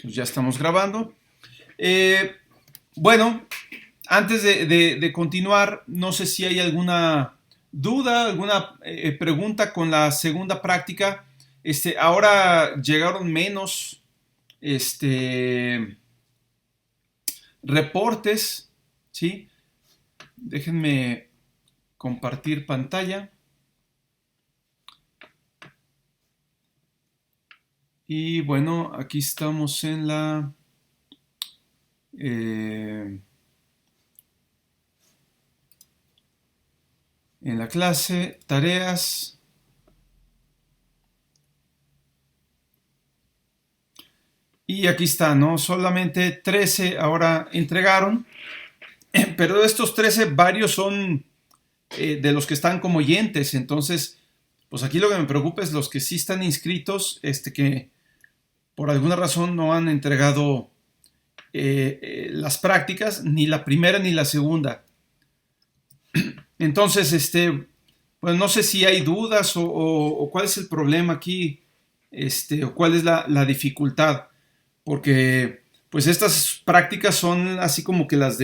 Pues ya estamos grabando. Eh, bueno, antes de continuar, no sé si hay alguna duda, alguna pregunta con la segunda práctica. Ahora llegaron menos reportes, ¿sí? Déjenme compartir pantalla. Y bueno, aquí estamos eh, en la clase, tareas. Y aquí está, ¿no? Solamente 13 ahora entregaron, pero de estos 13 varios son de los que están como oyentes. Entonces, pues aquí lo que me preocupa es los que sí están inscritos, que por alguna razón no han entregado las prácticas, ni la primera ni la segunda. Entonces, pues no sé si hay dudas o cuál es el problema aquí, o cuál es la dificultad, porque pues estas prácticas son así como que las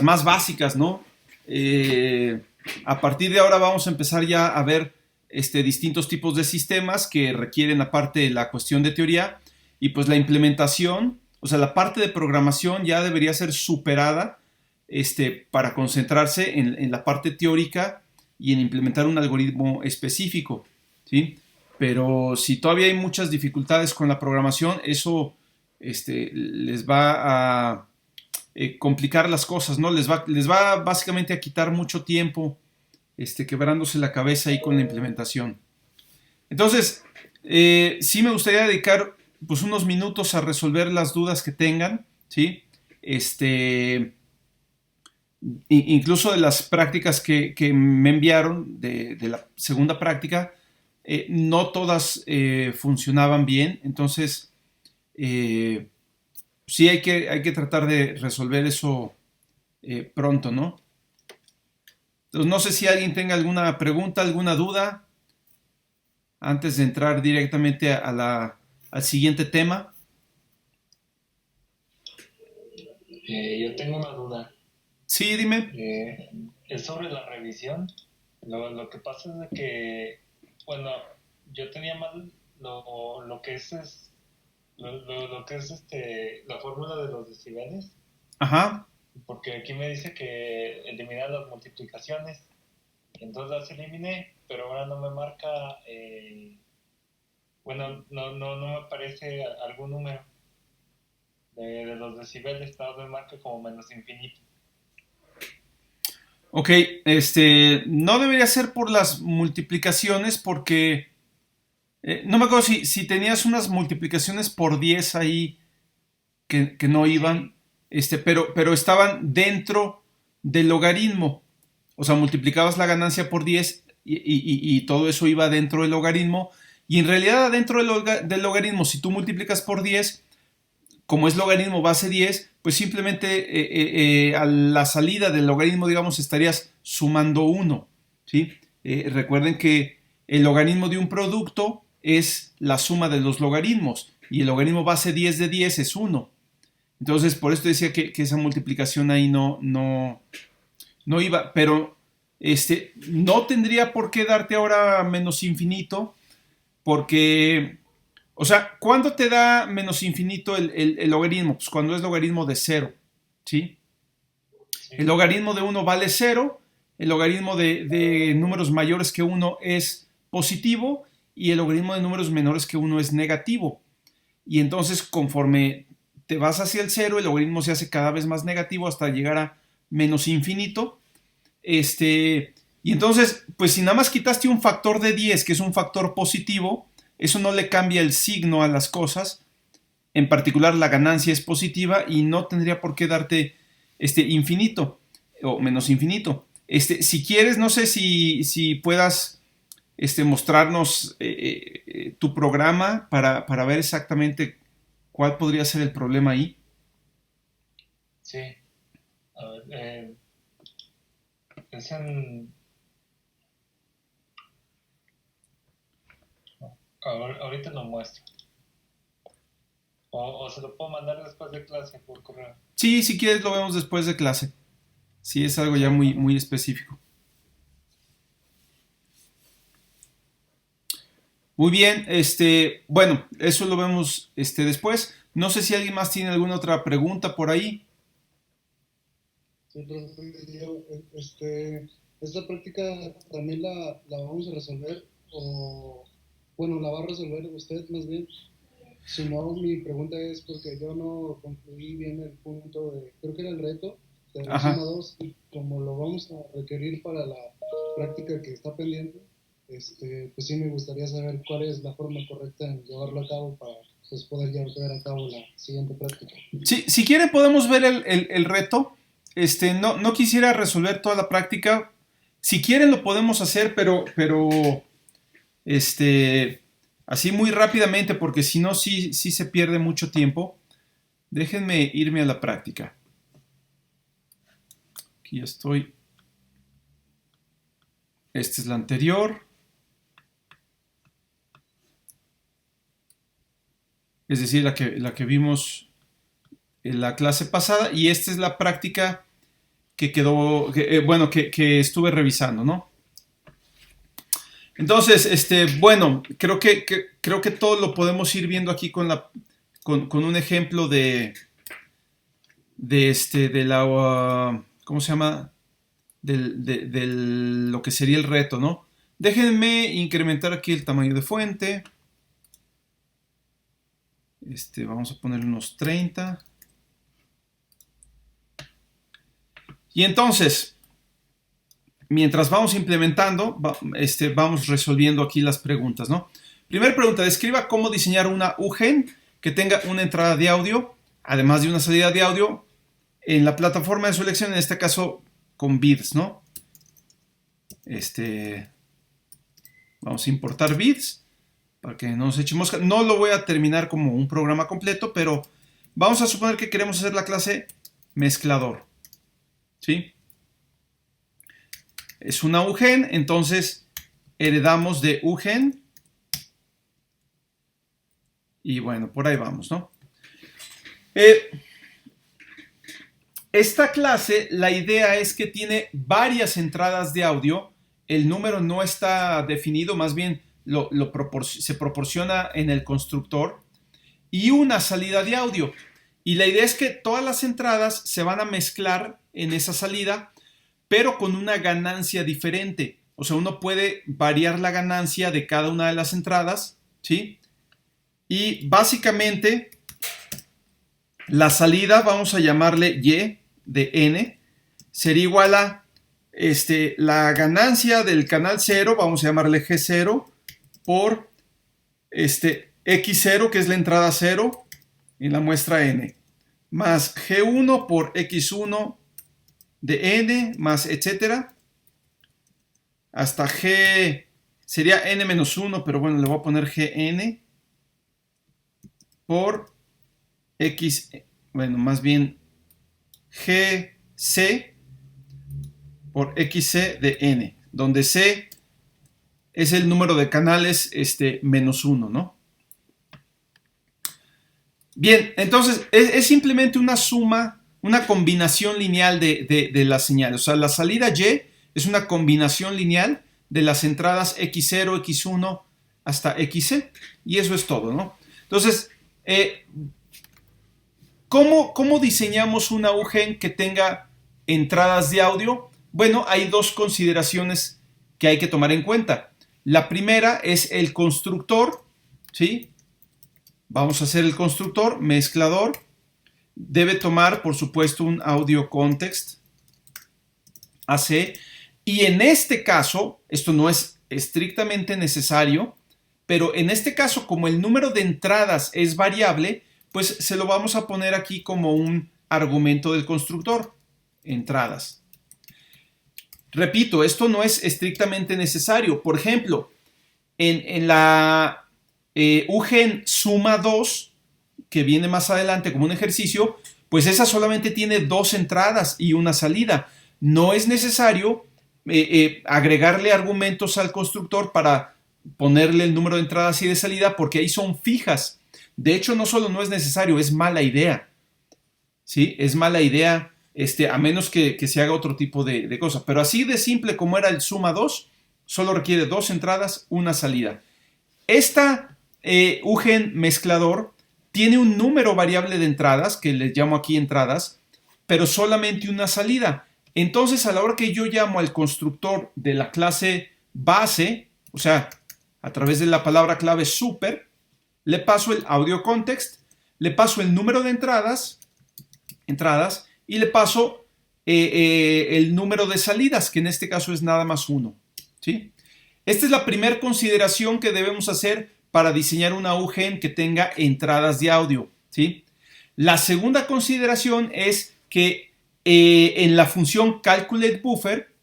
más básicas, ¿no? Eh, a partir de ahora vamos a empezar ya a ver distintos tipos de sistemas que requieren aparte la cuestión de teoría y pues la implementación, o sea, la parte de programación ya debería ser superada para concentrarse en la parte teórica y en implementar un algoritmo específico, ¿sí? Pero si todavía hay muchas dificultades con la programación, eso les va a complicar las cosas, ¿no? Les va básicamente a quitar mucho tiempo quebrándose la cabeza ahí con la implementación. Entonces, sí me gustaría dedicar pues unos minutos a resolver las dudas que tengan, ¿sí? Incluso de las prácticas que me enviaron de la segunda práctica, no todas funcionaban bien, entonces sí hay que tratar de resolver eso pronto, ¿no? Entonces, no sé si alguien tenga alguna pregunta, alguna duda antes de entrar directamente al siguiente tema. Yo tengo una duda. Sí, dime. Eh, es sobre la revisión. Lo que pasa es de que, bueno, yo tenía mal lo que lo que es la fórmula de los decibeles, Ajá. porque aquí me dice que eliminar las multiplicaciones. Entonces las eliminé, pero ahora no me marca, bueno, no me aparece algún número de los decibeles, nada más me marca como menos infinito. Ok, no debería ser por las multiplicaciones porque no me acuerdo si tenías unas multiplicaciones por 10 ahí que no iban, Sí, pero estaban dentro del logaritmo. O sea, multiplicabas la ganancia por 10 y todo eso iba dentro del logaritmo. Y en realidad dentro del logaritmo, si tú multiplicas por 10 como es logaritmo base 10 pues simplemente a la salida del logaritmo, digamos, estarías sumando 1. ¿Sí? Recuerden que el logaritmo de un producto es la suma de los logaritmos y el logaritmo base 10 de 10 es 1. Entonces, por esto decía que esa multiplicación ahí no iba, pero no tendría por qué darte ahora menos infinito, porque, o sea, ¿cuándo te da menos infinito el logaritmo? Pues cuando es logaritmo de cero, ¿sí? El sí. logaritmo de uno vale cero, el logaritmo de números mayores que uno es positivo y el logaritmo de números menores que uno es negativo. Y entonces, conforme te vas hacia el cero, el logaritmo se hace cada vez más negativo hasta llegar a menos infinito. Y entonces, pues si nada más quitaste un factor de 10 que es un factor positivo, eso no le cambia el signo a las cosas. En particular, la ganancia es positiva y no tendría por qué darte infinito o menos infinito. Si quieres, no sé si puedas mostrarnos tu programa para ver exactamente cuál podría ser el problema ahí. Sí, a ver, es en, ahorita lo muestro. O se lo puedo mandar después de clase por correo. Sí, si quieres lo vemos después de clase. Sí, es algo ya muy, muy específico. Muy bien, bueno, eso lo vemos después. No sé si alguien más tiene alguna otra pregunta por ahí. Sí, profe, esta práctica también la vamos a resolver, o bueno, la va a resolver usted más bien. Si no, mi pregunta es porque yo no concluí bien el punto de, creo que era el reto de la suma Ajá. 2 y como lo vamos a requerir para la práctica que está pendiente, pues sí me gustaría saber cuál es la forma correcta en llevarlo a cabo para pues, poder llevar a cabo la siguiente práctica. Sí, si quieren podemos ver el reto. No quisiera resolver toda la práctica. Si quieren lo podemos hacer, pero así muy rápidamente, porque si no, sí, sí se pierde mucho tiempo. Déjenme irme a la práctica. Aquí estoy. Esta es la anterior. Es decir, la que vimos en la clase pasada. Y esta es la práctica que quedó, bueno, que estuve revisando, ¿no? Entonces, bueno, creo que todo lo podemos ir viendo aquí con un ejemplo de la, ¿cómo se llama? De lo que sería el reto, ¿no? Déjenme incrementar aquí el tamaño de fuente. Vamos a poner unos 30. Y entonces, mientras vamos implementando, vamos resolviendo aquí las preguntas, ¿no? Primera pregunta, describa cómo diseñar una UGEN que tenga una entrada de audio, además de una salida de audio, en la plataforma de su elección, en este caso con bits, ¿no? Vamos a importar bits para que no nos echemos. No lo voy a terminar como un programa completo, pero vamos a suponer que queremos hacer la clase mezclador, ¿sí? Es una UGEN, entonces heredamos de UGEN. Y bueno, por ahí vamos, ¿no? Esta clase, la idea es que tiene varias entradas de audio. El número no está definido, más bien se proporciona en el constructor. Y una salida de audio. Y la idea es que todas las entradas se van a mezclar en esa salida, pero con una ganancia diferente. O sea, uno puede variar la ganancia de cada una de las entradas, ¿sí? Y básicamente la salida, vamos a llamarle Y de N, sería igual a la ganancia del canal 0, vamos a llamarle G0, por X0, que es la entrada 0, en la muestra N, más G1 por X1 de N, más etcétera, hasta G, sería N-1, pero bueno, le voy a poner GN por X, bueno, más bien GC por XC de N, donde C es el número de canales menos 1, ¿no? Bien, entonces es simplemente una suma, una combinación lineal de las señales. O sea, la salida Y es una combinación lineal de las entradas X0, X1 hasta XC. Y eso es todo, ¿no? Entonces, ¿cómo diseñamos una UGEN que tenga entradas de audio? Bueno, hay dos consideraciones que hay que tomar en cuenta. La primera es el constructor, ¿sí? Vamos a hacer el constructor, mezclador. Debe tomar, por supuesto, un audio context AC. Y en este caso, esto no es estrictamente necesario, pero en este caso, como el número de entradas es variable, pues se lo vamos a poner aquí como un argumento del constructor, entradas. Repito, esto no es estrictamente necesario. Por ejemplo, en la UGEN suma 2, que viene más adelante como un ejercicio, pues esa solamente tiene dos entradas y una salida. No es necesario agregarle argumentos al constructor para ponerle el número de entradas y de salida, porque ahí son fijas. De hecho, no solo no es necesario, es mala idea. ¿Sí? Es mala idea, a menos que se haga otro tipo de cosa. Pero así de simple como era el suma 2, solo requiere 2 entradas, una salida. Esta UGEN mezclador tiene un número variable de entradas, que les llamo aquí entradas, pero solamente una salida. Entonces, a la hora que yo llamo al constructor de la clase base, o sea, a través de la palabra clave super, le paso el audio context, le paso el número de entradas y le paso el número de salidas, que en este caso es nada más 1. ¿Sí? Esta es la primera consideración que debemos hacer para diseñar una UGEN que tenga entradas de audio. ¿Sí? La segunda consideración es que en la función calculateBuffer,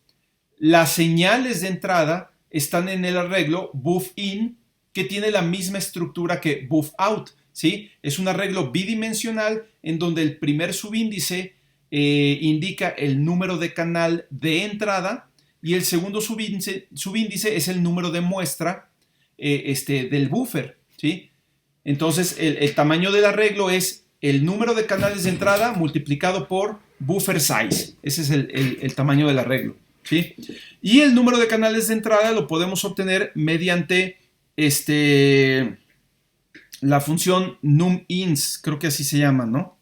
las señales de entrada están en el arreglo buffIn, que tiene la misma estructura que buffOut. ¿Sí? Es un arreglo bidimensional en donde el primer subíndice indica el número de canal de entrada y el segundo subíndice es el número de muestra del buffer. ¿Sí? Entonces el tamaño del arreglo es el número de canales de entrada multiplicado por buffer size. Ese es el tamaño del arreglo. ¿Sí? Y el número de canales de entrada lo podemos obtener mediante la función numIns, creo que así se llama, ¿no?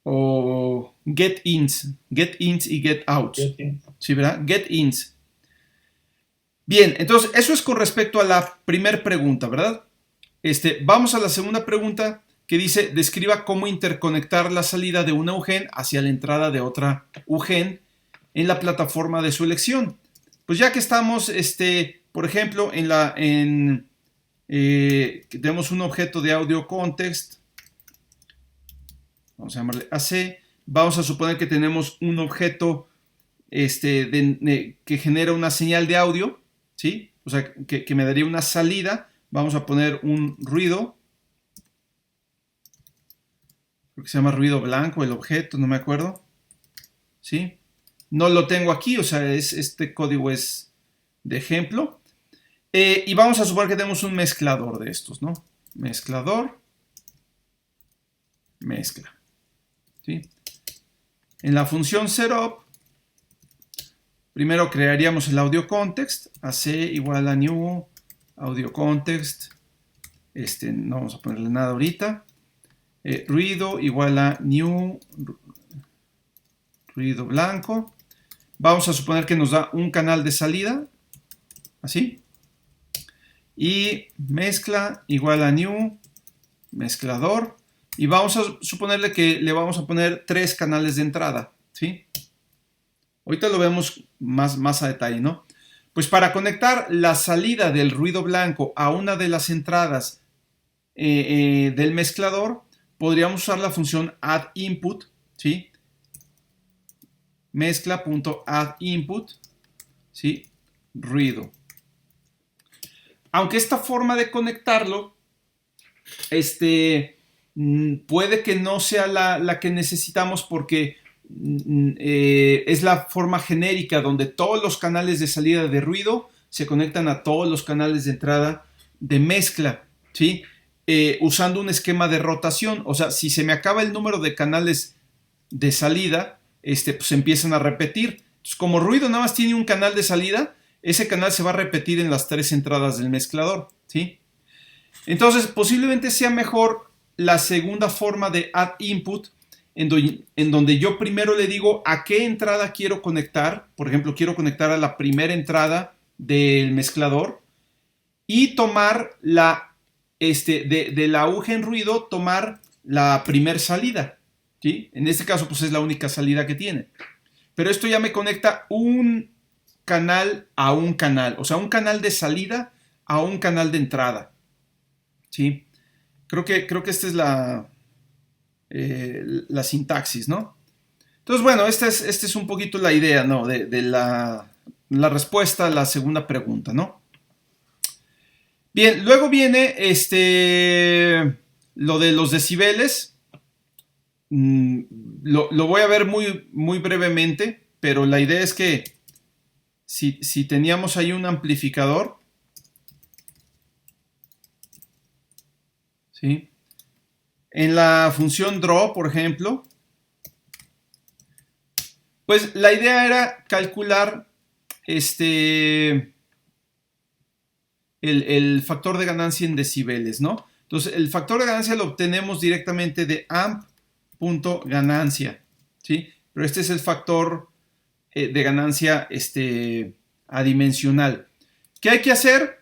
O getIns y getOuts. ¿Sí, verdad? GetIns. Bien, entonces eso es con respecto a la primera pregunta, ¿verdad? Vamos a la segunda pregunta que dice, describa cómo interconectar la salida de una UGEN hacia la entrada de otra UGEN en la plataforma de su elección. Pues ya que estamos, por ejemplo, tenemos un objeto de audio context, vamos a llamarle AC, vamos a suponer que tenemos un objeto que genera una señal de audio, ¿sí? O sea, que me daría una salida, vamos a poner un ruido, creo que se llama ruido blanco el objeto, no me acuerdo, ¿sí? No lo tengo aquí, o sea, este código es de ejemplo. Y vamos a suponer que tenemos un mezclador de estos, ¿no? Mezclador, mezcla. ¿Sí? En la función setup, primero crearíamos el audio context, AC igual a new audio context. No vamos a ponerle nada ahorita. Ruido igual a new ruido blanco. Vamos a suponer que nos da un canal de salida, así. Y mezcla igual a new mezclador. Y vamos a suponerle que le vamos a poner 3 canales de entrada, ¿sí? Ahorita lo vemos más a detalle, ¿no? Pues para conectar la salida del ruido blanco a una de las entradas del mezclador, podríamos usar la función addInput, ¿sí? Mezcla.addInput, ¿sí? Ruido. Aunque esta forma de conectarlo, puede que no sea la que necesitamos porque es la forma genérica donde todos los canales de salida de ruido se conectan a todos los canales de entrada de mezcla, ¿sí? Usando un esquema de rotación. O sea, si se me acaba el número de canales de salida, pues se empiezan a repetir. Entonces, como ruido nada más tiene un canal de salida, ese canal se va a repetir en las 3 entradas del mezclador, ¿sí? Entonces, posiblemente sea mejor la segunda forma de addInput, en donde yo primero le digo a qué entrada quiero conectar. Por ejemplo, quiero conectar a la primera entrada del mezclador y tomar de la aguja en ruido, tomar la primer salida, ¿sí? En este caso, pues es la única salida que tiene. Pero esto ya me conecta un canal a un canal, o sea, un canal de salida a un canal de entrada, ¿sí? Creo que esta es la sintaxis, ¿no? Entonces, bueno, esta es un poquito la idea, ¿no? De la respuesta a la segunda pregunta, ¿no? Bien, luego viene lo de los decibeles. Lo voy a ver muy brevemente, pero la idea es que si teníamos ahí un amplificador, ¿sí? En la función draw, por ejemplo, pues la idea era calcular el factor de ganancia en decibeles, ¿no? Entonces, el factor de ganancia lo obtenemos directamente de amp.ganancia, ¿sí? Pero este es el factor de ganancia adimensional. ¿Qué hay que hacer?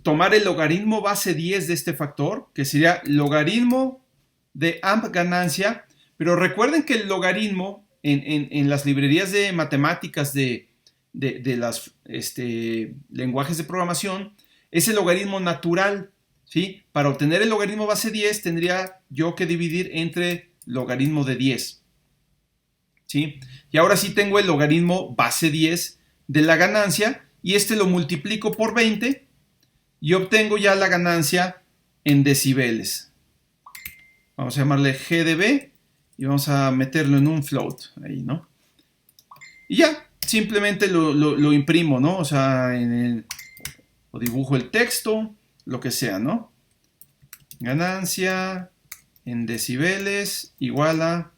Tomar el logaritmo base 10 de este factor, que sería logaritmo de amp ganancia, pero recuerden que el logaritmo en las librerías de matemáticas de los lenguajes de programación es el logaritmo natural, ¿sí? Para obtener el logaritmo base 10 tendría yo que dividir entre logaritmo de 10, ¿sí? Y ahora sí tengo el logaritmo base 10 de la ganancia y lo multiplico por 20 y obtengo ya la ganancia en decibeles. Vamos a llamarle GdB y vamos a meterlo en un float ahí, ¿no? Y ya, simplemente lo imprimo, ¿no? O sea, o dibujo el texto, lo que sea, ¿no? Ganancia en decibeles igual a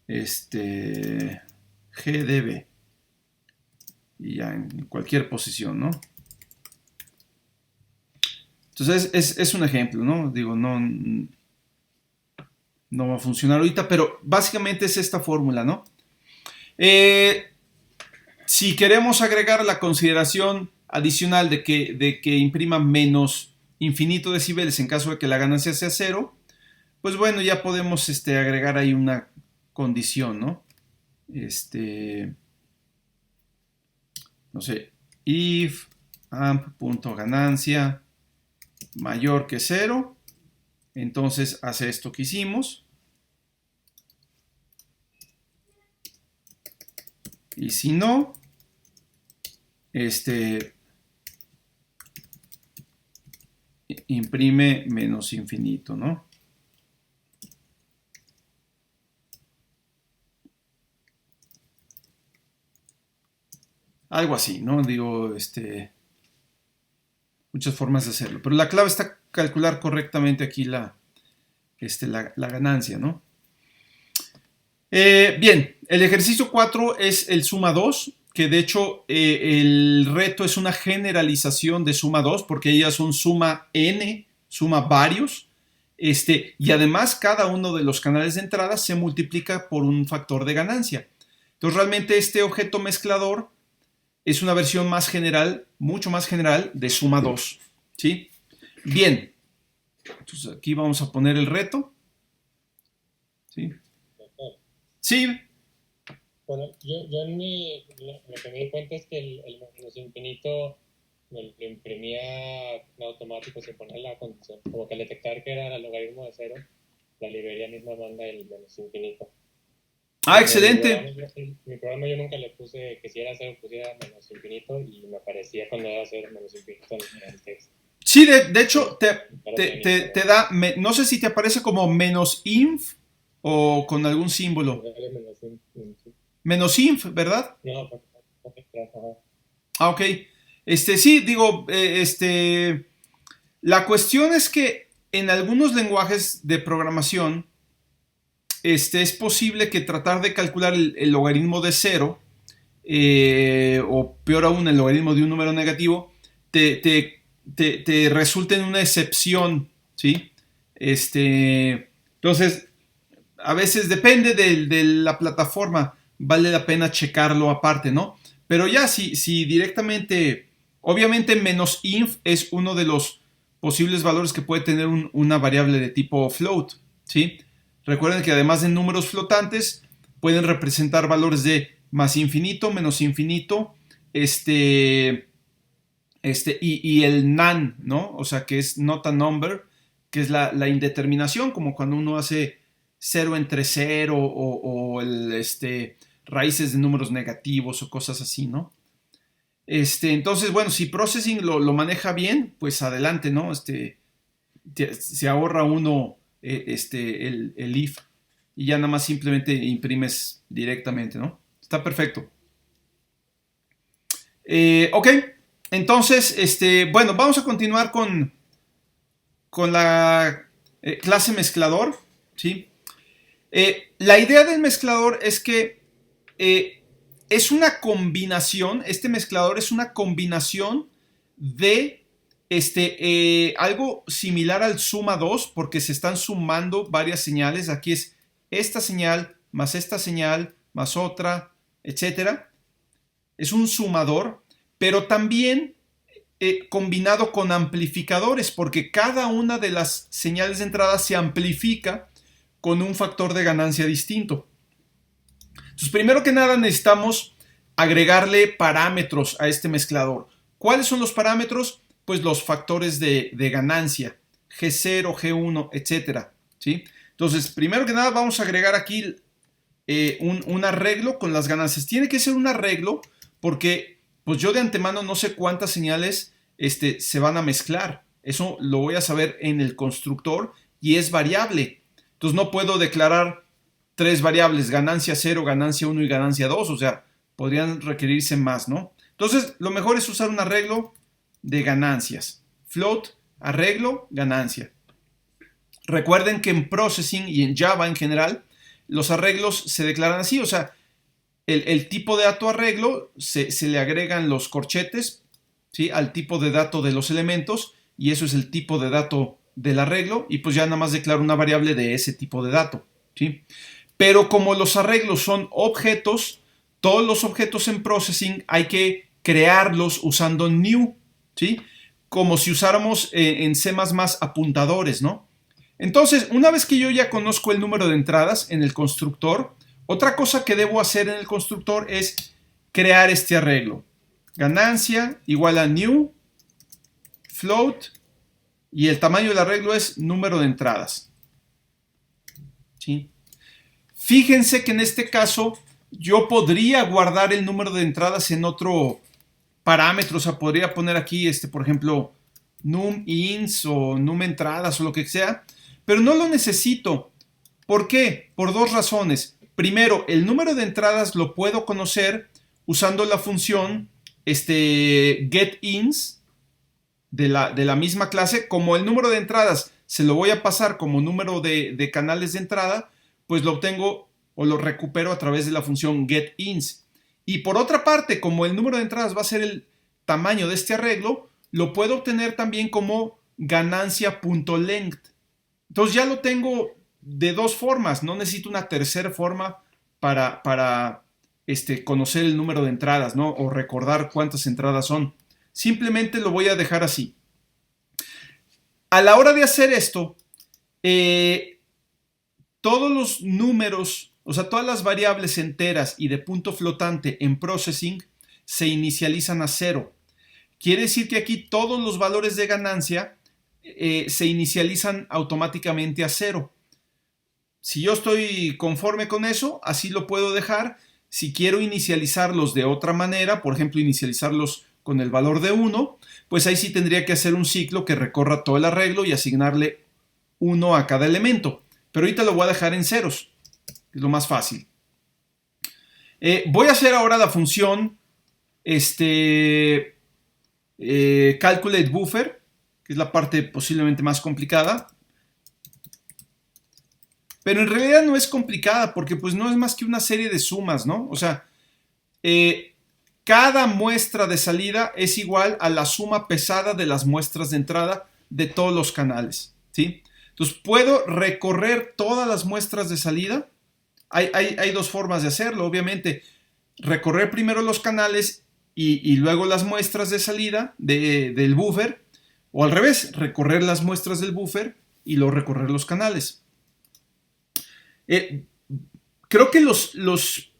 GdB. Y ya en cualquier posición, ¿no? Entonces es un ejemplo, ¿no? Digo, no va a funcionar ahorita, pero básicamente es esta fórmula, ¿no? Si queremos agregar la consideración adicional de que imprima menos infinito decibeles en caso de que la ganancia sea 0, pues bueno, ya podemos agregar ahí una condición, ¿no? No sé, if amp.ganancia mayor que 0, entonces hace esto que hicimos. Y si no, imprime menos infinito, ¿no? Algo así, ¿no? Digo, muchas formas de hacerlo. Pero la clave está calcular correctamente aquí la ganancia, ¿no? Bien, el ejercicio 4 es el suma 2, que de hecho el reto es una generalización de suma 2, porque ellas son suma n, suma varios, y además cada uno de los canales de entrada se multiplica por un factor de ganancia. Entonces realmente este objeto mezclador es una versión más general, mucho más general de suma 2, ¿sí? Bien, entonces aquí vamos a poner el reto, ¿sí? Sí. Bueno, yo en lo que me di cuenta es que el menos infinito lo imprimía en automático sin poner la condición. Como que al detectar que era el logaritmo de 0, la librería misma manda el menos infinito. Ah, excelente. Mi programa yo nunca le puse que si era 0 pusiera menos infinito y me aparecía cuando era 0 menos infinito en el texto. Sí, de hecho te da, no sé si te aparece como menos inf o con algún símbolo. Menos inf, ¿verdad? No, ok. Sí, digo, la cuestión es que en algunos lenguajes de programación, es posible que tratar de calcular el logaritmo de 0, o peor aún, el logaritmo de un número negativo, te resulte en una excepción, ¿sí? Entonces, a veces depende de la plataforma, vale la pena checarlo aparte, ¿no? Pero ya, si directamente, obviamente menos inf es uno de los posibles valores que puede tener una variable de tipo float, ¿sí? Recuerden que además de números flotantes, pueden representar valores de más infinito, menos infinito, y el nan, ¿no? O sea, que es not a number, que es la indeterminación, como cuando uno hace 0 entre 0 o raíces de números negativos o cosas así, ¿no? Entonces, bueno, si Processing lo maneja bien, pues adelante, ¿no? Se ahorra uno el if y ya nada más simplemente imprimes directamente, ¿no? Está perfecto. Ok, entonces, bueno, vamos a continuar con clase mezclador, ¿sí? La idea del mezclador es que es una combinación, este mezclador es una combinación de algo similar al suma 2, porque se están sumando varias señales. Aquí es esta señal, más otra, etcétera. Es un sumador, pero también combinado con amplificadores, porque cada una de las señales de entrada se amplifica con un factor de ganancia distinto. Entonces, primero que nada necesitamos agregarle parámetros a este mezclador. ¿Cuáles son los parámetros? Pues los factores de ganancia, G0, G1, etcétera, ¿sí? Entonces, primero que nada vamos a agregar aquí un arreglo con las ganancias. Tiene que ser un arreglo porque pues yo de antemano no sé cuántas señales se van a mezclar. Eso lo voy a saber en el constructor y es variable. Entonces no puedo declarar 3 variables, ganancia 0, ganancia 1 y ganancia 2. O sea, podrían requerirse más, ¿no? Entonces lo mejor es usar un arreglo de ganancias. Float, arreglo, ganancia. Recuerden que en Processing y en Java en general, los arreglos se declaran así. O sea, el tipo de dato arreglo se le agregan los corchetes, ¿sí?, al tipo de dato de los elementos, y eso es el tipo de dato del arreglo, y pues ya nada más declaro una variable de ese tipo de dato, ¿sí? Pero como los arreglos son objetos, todos los objetos en Processing hay que crearlos usando new, ¿sí? Como si usáramos en C++ apuntadores, ¿no? Entonces, una vez que yo ya conozco el número de entradas en el constructor, otra cosa que debo hacer en el constructor es crear este arreglo. Ganancia igual a new, float, y el tamaño del arreglo es número de entradas, ¿sí? Fíjense que en este caso yo podría guardar el número de entradas en otro parámetro. O sea, podría poner aquí, por ejemplo, num ins o num entradas o lo que sea, pero no lo necesito. ¿Por qué? Por dos razones. Primero, el número de entradas lo puedo conocer usando la función getIns de la misma clase. Como el número de entradas se lo voy a pasar como número de canales de entrada, pues lo obtengo o lo recupero a través de la función getIns. Y por otra parte, como el número de entradas va a ser el tamaño de este arreglo, lo puedo obtener también como ganancia.length. Entonces ya lo tengo de dos formas. No necesito una tercera forma para conocer el número de entradas, ¿no?, o recordar cuántas entradas son. Simplemente lo voy a dejar así. A la hora de hacer esto, todos los números, o sea, todas las variables enteras y de punto flotante en Processing se inicializan a 0. Quiere decir que aquí todos los valores de ganancia se inicializan automáticamente a 0. Si yo estoy conforme con eso, así lo puedo dejar. Si quiero inicializarlos de otra manera, por ejemplo, inicializarlos con el valor de 1, pues ahí sí tendría que hacer un ciclo que recorra todo el arreglo y asignarle 1 a cada elemento. Pero ahorita lo voy a dejar en ceros, es lo más fácil. Voy a hacer ahora la función calculate buffer, que es la parte posiblemente más complicada. Pero en realidad no es complicada porque pues no es más que una serie de sumas, ¿no? O sea, cada muestra de salida es igual a la suma pesada de las muestras de entrada de todos los canales, ¿sí? Entonces puedo recorrer todas las muestras de salida. Hay dos formas de hacerlo, obviamente. Recorrer primero los canales y luego las muestras de salida del buffer. O al revés, recorrer las muestras del buffer y luego recorrer los canales. Creo que los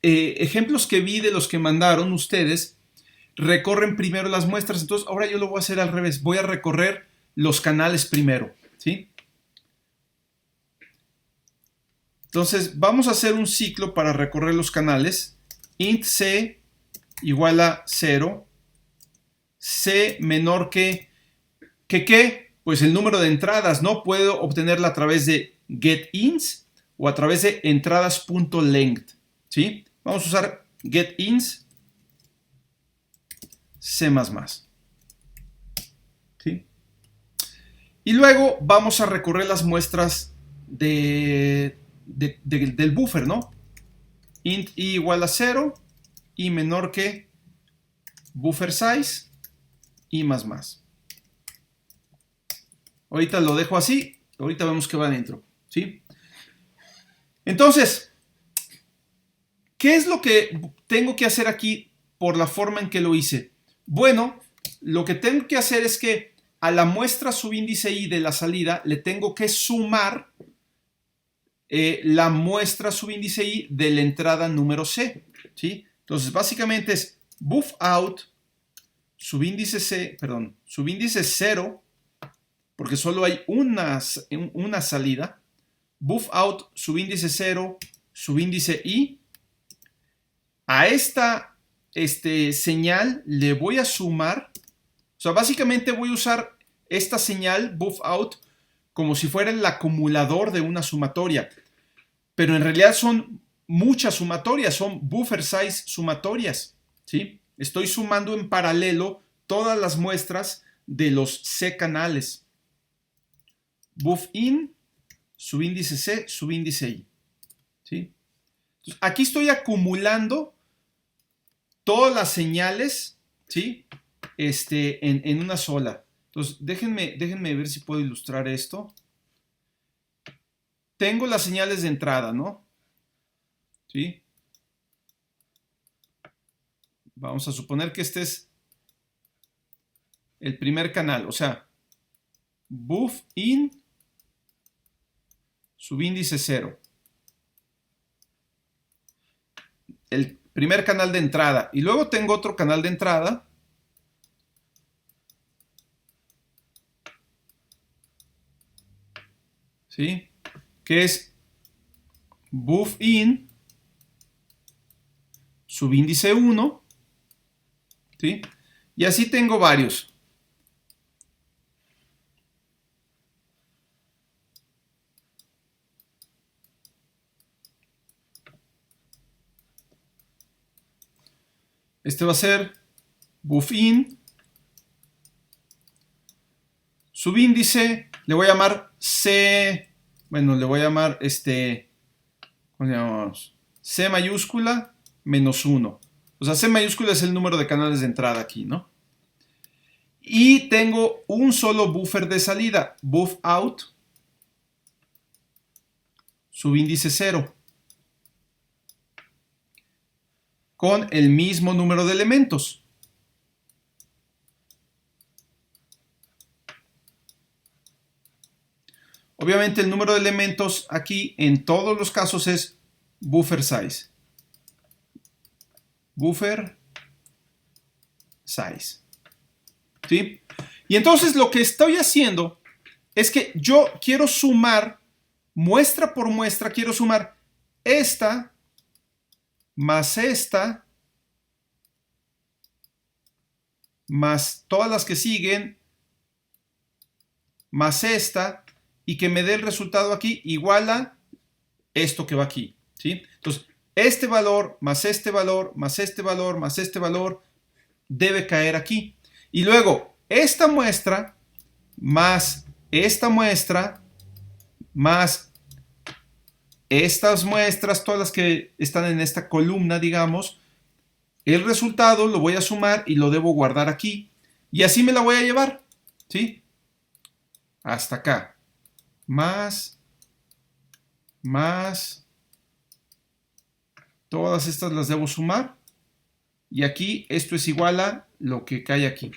ejemplos que vi de los que mandaron ustedes recorren primero las muestras. Entonces ahora yo lo voy a hacer al revés. Voy a recorrer los canales primero, ¿sí? Entonces vamos a hacer un ciclo para recorrer los canales. Int c igual a 0. C menor que ¿qué? Pues el número de entradas, ¿no? Puedo obtenerla a través de getIns o a través de entradas.length, ¿sí? Vamos a usar getIns C++, ¿sí? Y luego vamos a recorrer las muestras del buffer, ¿no? Int i igual a 0 y menor que buffer size y más. Ahorita lo dejo así, ahorita vemos qué va adentro, ¿sí? Entonces, ¿qué es lo que tengo que hacer aquí por la forma en que lo hice? Bueno, lo que tengo que hacer es que a la muestra subíndice i de la salida le tengo que sumar la muestra subíndice i de la entrada número c, ¿sí? Entonces, básicamente es buff out subíndice 0, porque solo hay una salida, buff out subíndice 0, subíndice i. A esta señal le voy a sumar, o sea, básicamente voy a usar esta señal buff out como si fuera el acumulador de una sumatoria, pero en realidad son muchas sumatorias, son buffer size sumatorias, ¿sí? Estoy sumando en paralelo todas las muestras de los C canales. Buff in, subíndice C, subíndice I, ¿sí? Entonces, aquí estoy acumulando todas las señales, ¿sí? En una sola. Entonces, déjenme ver si puedo ilustrar esto. Tengo las señales de entrada, ¿no? ¿Sí? Vamos a suponer que este es el primer canal, o sea, buff in, subíndice 0. El primer canal de entrada. Y luego tengo otro canal de entrada. ¿Sí? Que es buff in, subíndice 1. ¿Sí? Y así tengo varios. Este va a ser buff in, subíndice, le voy a llamar C, bueno, le voy a llamar ¿cómo le llamamos? C mayúscula menos 1. O sea, C mayúscula es el número de canales de entrada aquí, ¿no? Y tengo un solo buffer de salida, buff out, subíndice 0. Con el mismo número de elementos. Obviamente el número de elementos aquí en todos los casos es buffer size. Buffer size. ¿Sí? Y entonces lo que estoy haciendo es que yo quiero sumar, muestra por muestra, quiero sumar esta más esta, más todas las que siguen, más esta, y que me dé el resultado aquí igual a esto que va aquí, ¿sí? Entonces, este valor, más este valor, más este valor, más este valor, debe caer aquí. Y luego, esta muestra, más esta muestra, más estas muestras, todas las que están en esta columna, digamos, el resultado lo voy a sumar y lo debo guardar aquí. Y así me la voy a llevar, ¿sí? Hasta acá. Más. Todas estas las debo sumar. Y aquí esto es igual a lo que cae aquí.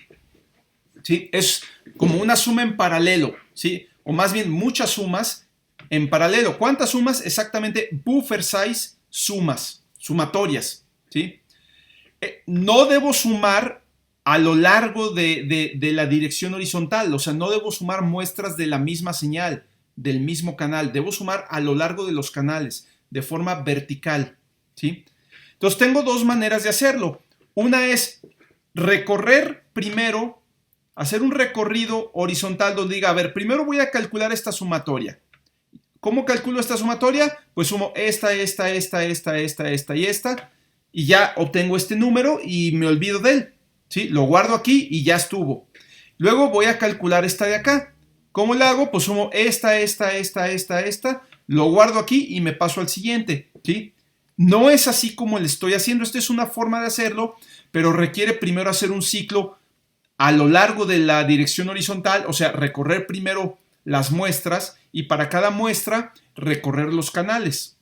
¿Sí? Es como una suma en paralelo, ¿sí? O más bien muchas sumas en paralelo. ¿Cuántas sumas? Exactamente buffer size sumas, sumatorias, ¿sí? No debo sumar a lo largo de la dirección horizontal, o sea, no debo sumar muestras de la misma señal, del mismo canal, debo sumar a lo largo de los canales, de forma vertical, ¿sí? Entonces tengo dos maneras de hacerlo. Una es recorrer primero, hacer un recorrido horizontal donde diga, a ver, primero voy a calcular esta sumatoria. ¿Cómo calculo esta sumatoria? Pues sumo esta y esta, y ya obtengo este número y me olvido de él, ¿sí? Lo guardo aquí y ya estuvo. Luego voy a calcular esta de acá. ¿Cómo le hago? Pues sumo esta, lo guardo aquí y me paso al siguiente, ¿sí? No es así como le estoy haciendo, esta es una forma de hacerlo, pero requiere primero hacer un ciclo a lo largo de la dirección horizontal, o sea, recorrer primero las muestras y para cada muestra recorrer los canales.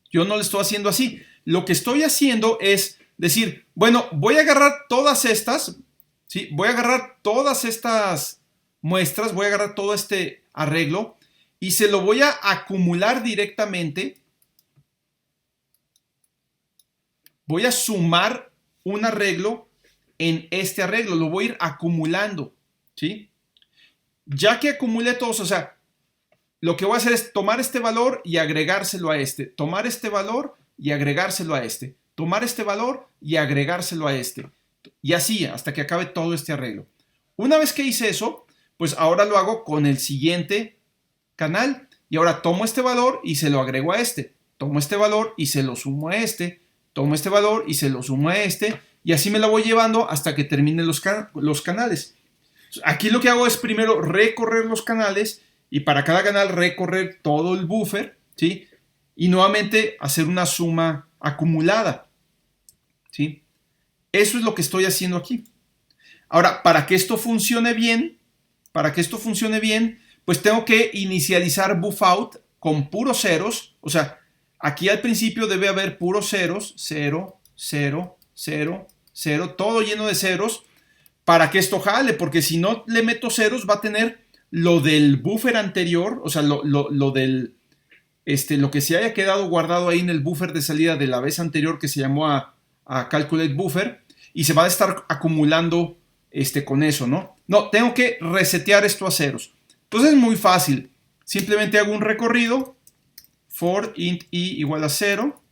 Yo no lo estoy haciendo así. Lo que estoy haciendo es decir, bueno, voy a agarrar todas estas, ¿sí? Voy a agarrar todas estas muestras, voy a agarrar todo este arreglo y se lo voy a acumular directamente. Voy a sumar un arreglo en este arreglo, lo voy a ir acumulando, ¿sí? Ya que acumulé todos, o sea, lo que voy a hacer es tomar este valor y agregárselo a este, tomar este valor y agregárselo a este, tomar este valor y agregárselo a este, y así hasta que acabe todo este arreglo. Una vez que hice eso, pues ahora lo hago con el siguiente canal, y ahora tomo este valor y se lo agrego a este, tomo este valor y se lo sumo a este, tomo este valor y se lo sumo a este, y así me la voy llevando hasta que termine los canales. Aquí lo que hago es primero recorrer los canales y para cada canal recorrer todo el buffer, ¿sí? Y nuevamente hacer una suma acumulada, ¿sí? Eso es lo que estoy haciendo aquí. Ahora, para que esto funcione bien, pues tengo que inicializar buffout con puros ceros. O sea, aquí al principio debe haber puros ceros, 0, 0, 0, 0, todo lleno de ceros, para que esto jale, porque si no le meto ceros va a tener lo del buffer anterior, o sea, lo que se haya quedado guardado ahí en el buffer de salida de la vez anterior que se llamó a calculate buffer, y se va a estar acumulando con eso, ¿no? No, tengo que resetear esto a ceros. Entonces es muy fácil, simplemente hago un recorrido, for int i igual a 0,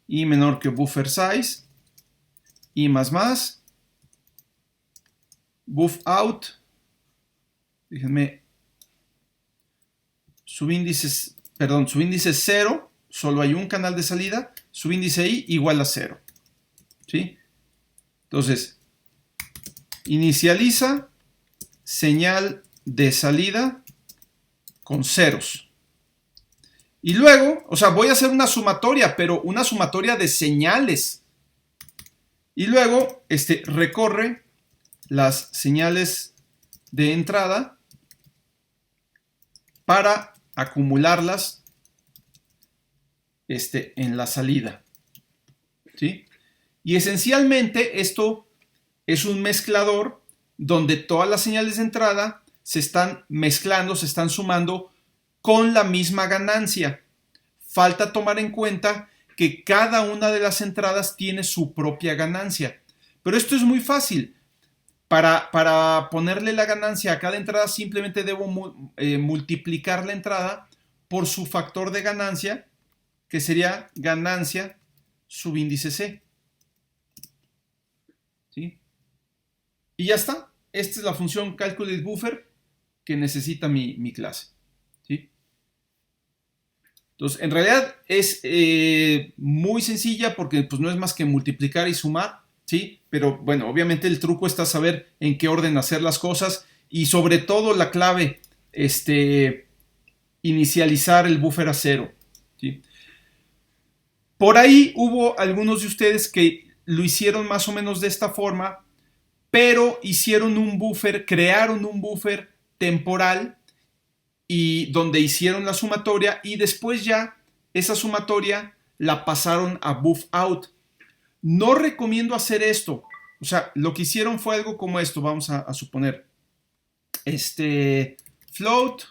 i menor que buffer size, i más, buff out, déjenme, subíndice es 0, solo hay un canal de salida, subíndice i igual a 0, ¿sí? Entonces, inicializa señal de salida con ceros. Y luego, o sea, voy a hacer una sumatoria, pero una sumatoria de señales. Y luego, recorre las señales de entrada para acumularlas en la salida, ¿sí? Y esencialmente esto es un mezclador donde todas las señales de entrada se están mezclando, se están sumando con la misma ganancia. Falta tomar en cuenta que cada una de las entradas tiene su propia ganancia. Pero esto es muy fácil. Para ponerle la ganancia a cada entrada simplemente debo multiplicar la entrada por su factor de ganancia, que sería ganancia subíndice C. ¿Sí? Y ya está. Esta es la función calculate buffer que necesita mi clase. ¿Sí? Entonces, en realidad es muy sencilla porque pues, no es más que multiplicar y sumar, ¿sí? Pero bueno, obviamente el truco está saber en qué orden hacer las cosas y sobre todo la clave, inicializar el buffer a 0, ¿sí? Por ahí hubo algunos de ustedes que lo hicieron más o menos de esta forma, pero hicieron un buffer, crearon un buffer temporal y donde hicieron la sumatoria y después ya esa sumatoria la pasaron a buff out. No recomiendo hacer esto. O sea, lo que hicieron fue algo como esto. Vamos a suponer. Float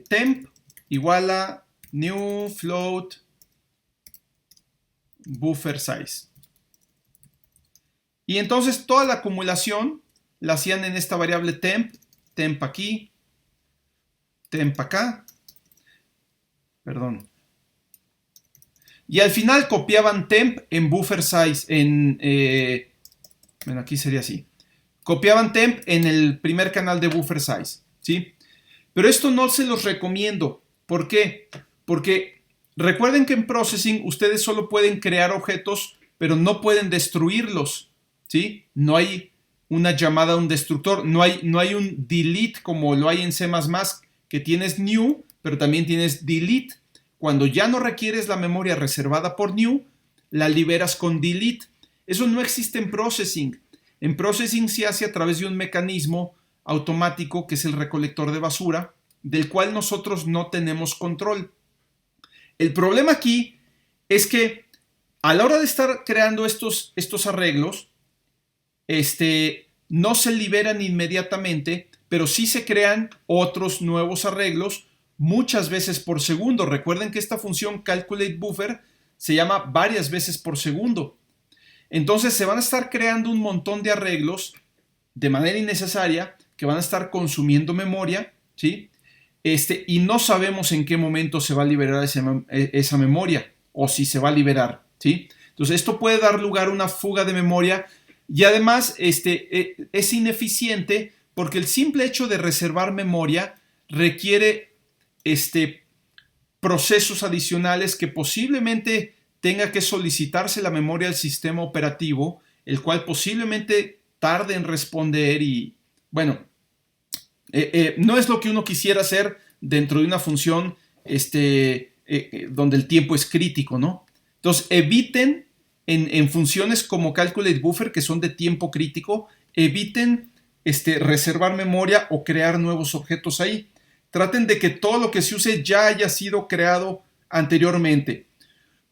temp igual a new float buffer size. Y entonces toda la acumulación la hacían en esta variable temp. Temp aquí. Temp acá. Perdón. Y al final copiaban temp en buffer size, bueno, aquí sería así. Copiaban temp en el primer canal de buffer size, ¿sí? Pero esto no se los recomiendo. ¿Por qué? Porque recuerden que en processing ustedes solo pueden crear objetos, pero no pueden destruirlos, ¿sí? No hay una llamada a un destructor. No hay un delete como lo hay en C++, que tienes new, pero también tienes delete. Cuando ya no requieres la memoria reservada por new, la liberas con delete. Eso no existe en processing. En processing se hace a través de un mecanismo automático que es el recolector de basura, del cual nosotros no tenemos control. El problema aquí es que a la hora de estar creando estos arreglos, no se liberan inmediatamente, pero sí se crean otros nuevos arreglos muchas veces por segundo. Recuerden que esta función calculate buffer se llama varias veces por segundo. Entonces se van a estar creando un montón de arreglos de manera innecesaria que van a estar consumiendo memoria, ¿sí? Y no sabemos en qué momento se va a liberar esa memoria o si se va a liberar, ¿sí? Entonces esto puede dar lugar a una fuga de memoria y además es ineficiente porque el simple hecho de reservar memoria requiere procesos adicionales que posiblemente tenga que solicitarse la memoria al sistema operativo, el cual posiblemente tarde en responder y, bueno, no es lo que uno quisiera hacer dentro de una función donde el tiempo es crítico, ¿no? Entonces, eviten en funciones como calculate buffer, que son de tiempo crítico, eviten reservar memoria o crear nuevos objetos ahí. Traten de que todo lo que se use ya haya sido creado anteriormente.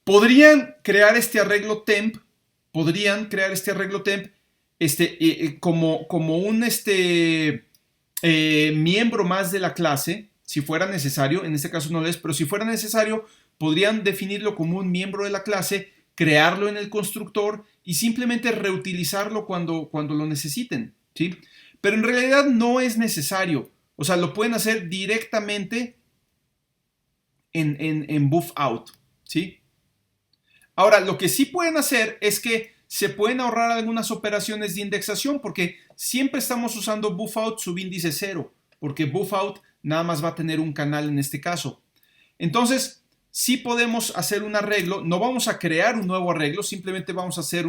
Podrían crear este arreglo temp, como un miembro más de la clase, si fuera necesario. En este caso no lo es, pero si fuera necesario, podrían definirlo como un miembro de la clase, crearlo en el constructor y simplemente reutilizarlo cuando lo necesiten, ¿sí? Pero en realidad no es necesario. O sea, lo pueden hacer directamente en buff out, ¿sí? Ahora, lo que sí pueden hacer es que se pueden ahorrar algunas operaciones de indexación porque siempre estamos usando buffout subíndice 0, porque buffout nada más va a tener un canal en este caso. Entonces, sí podemos hacer un arreglo, no vamos a crear un nuevo arreglo, simplemente vamos a hacer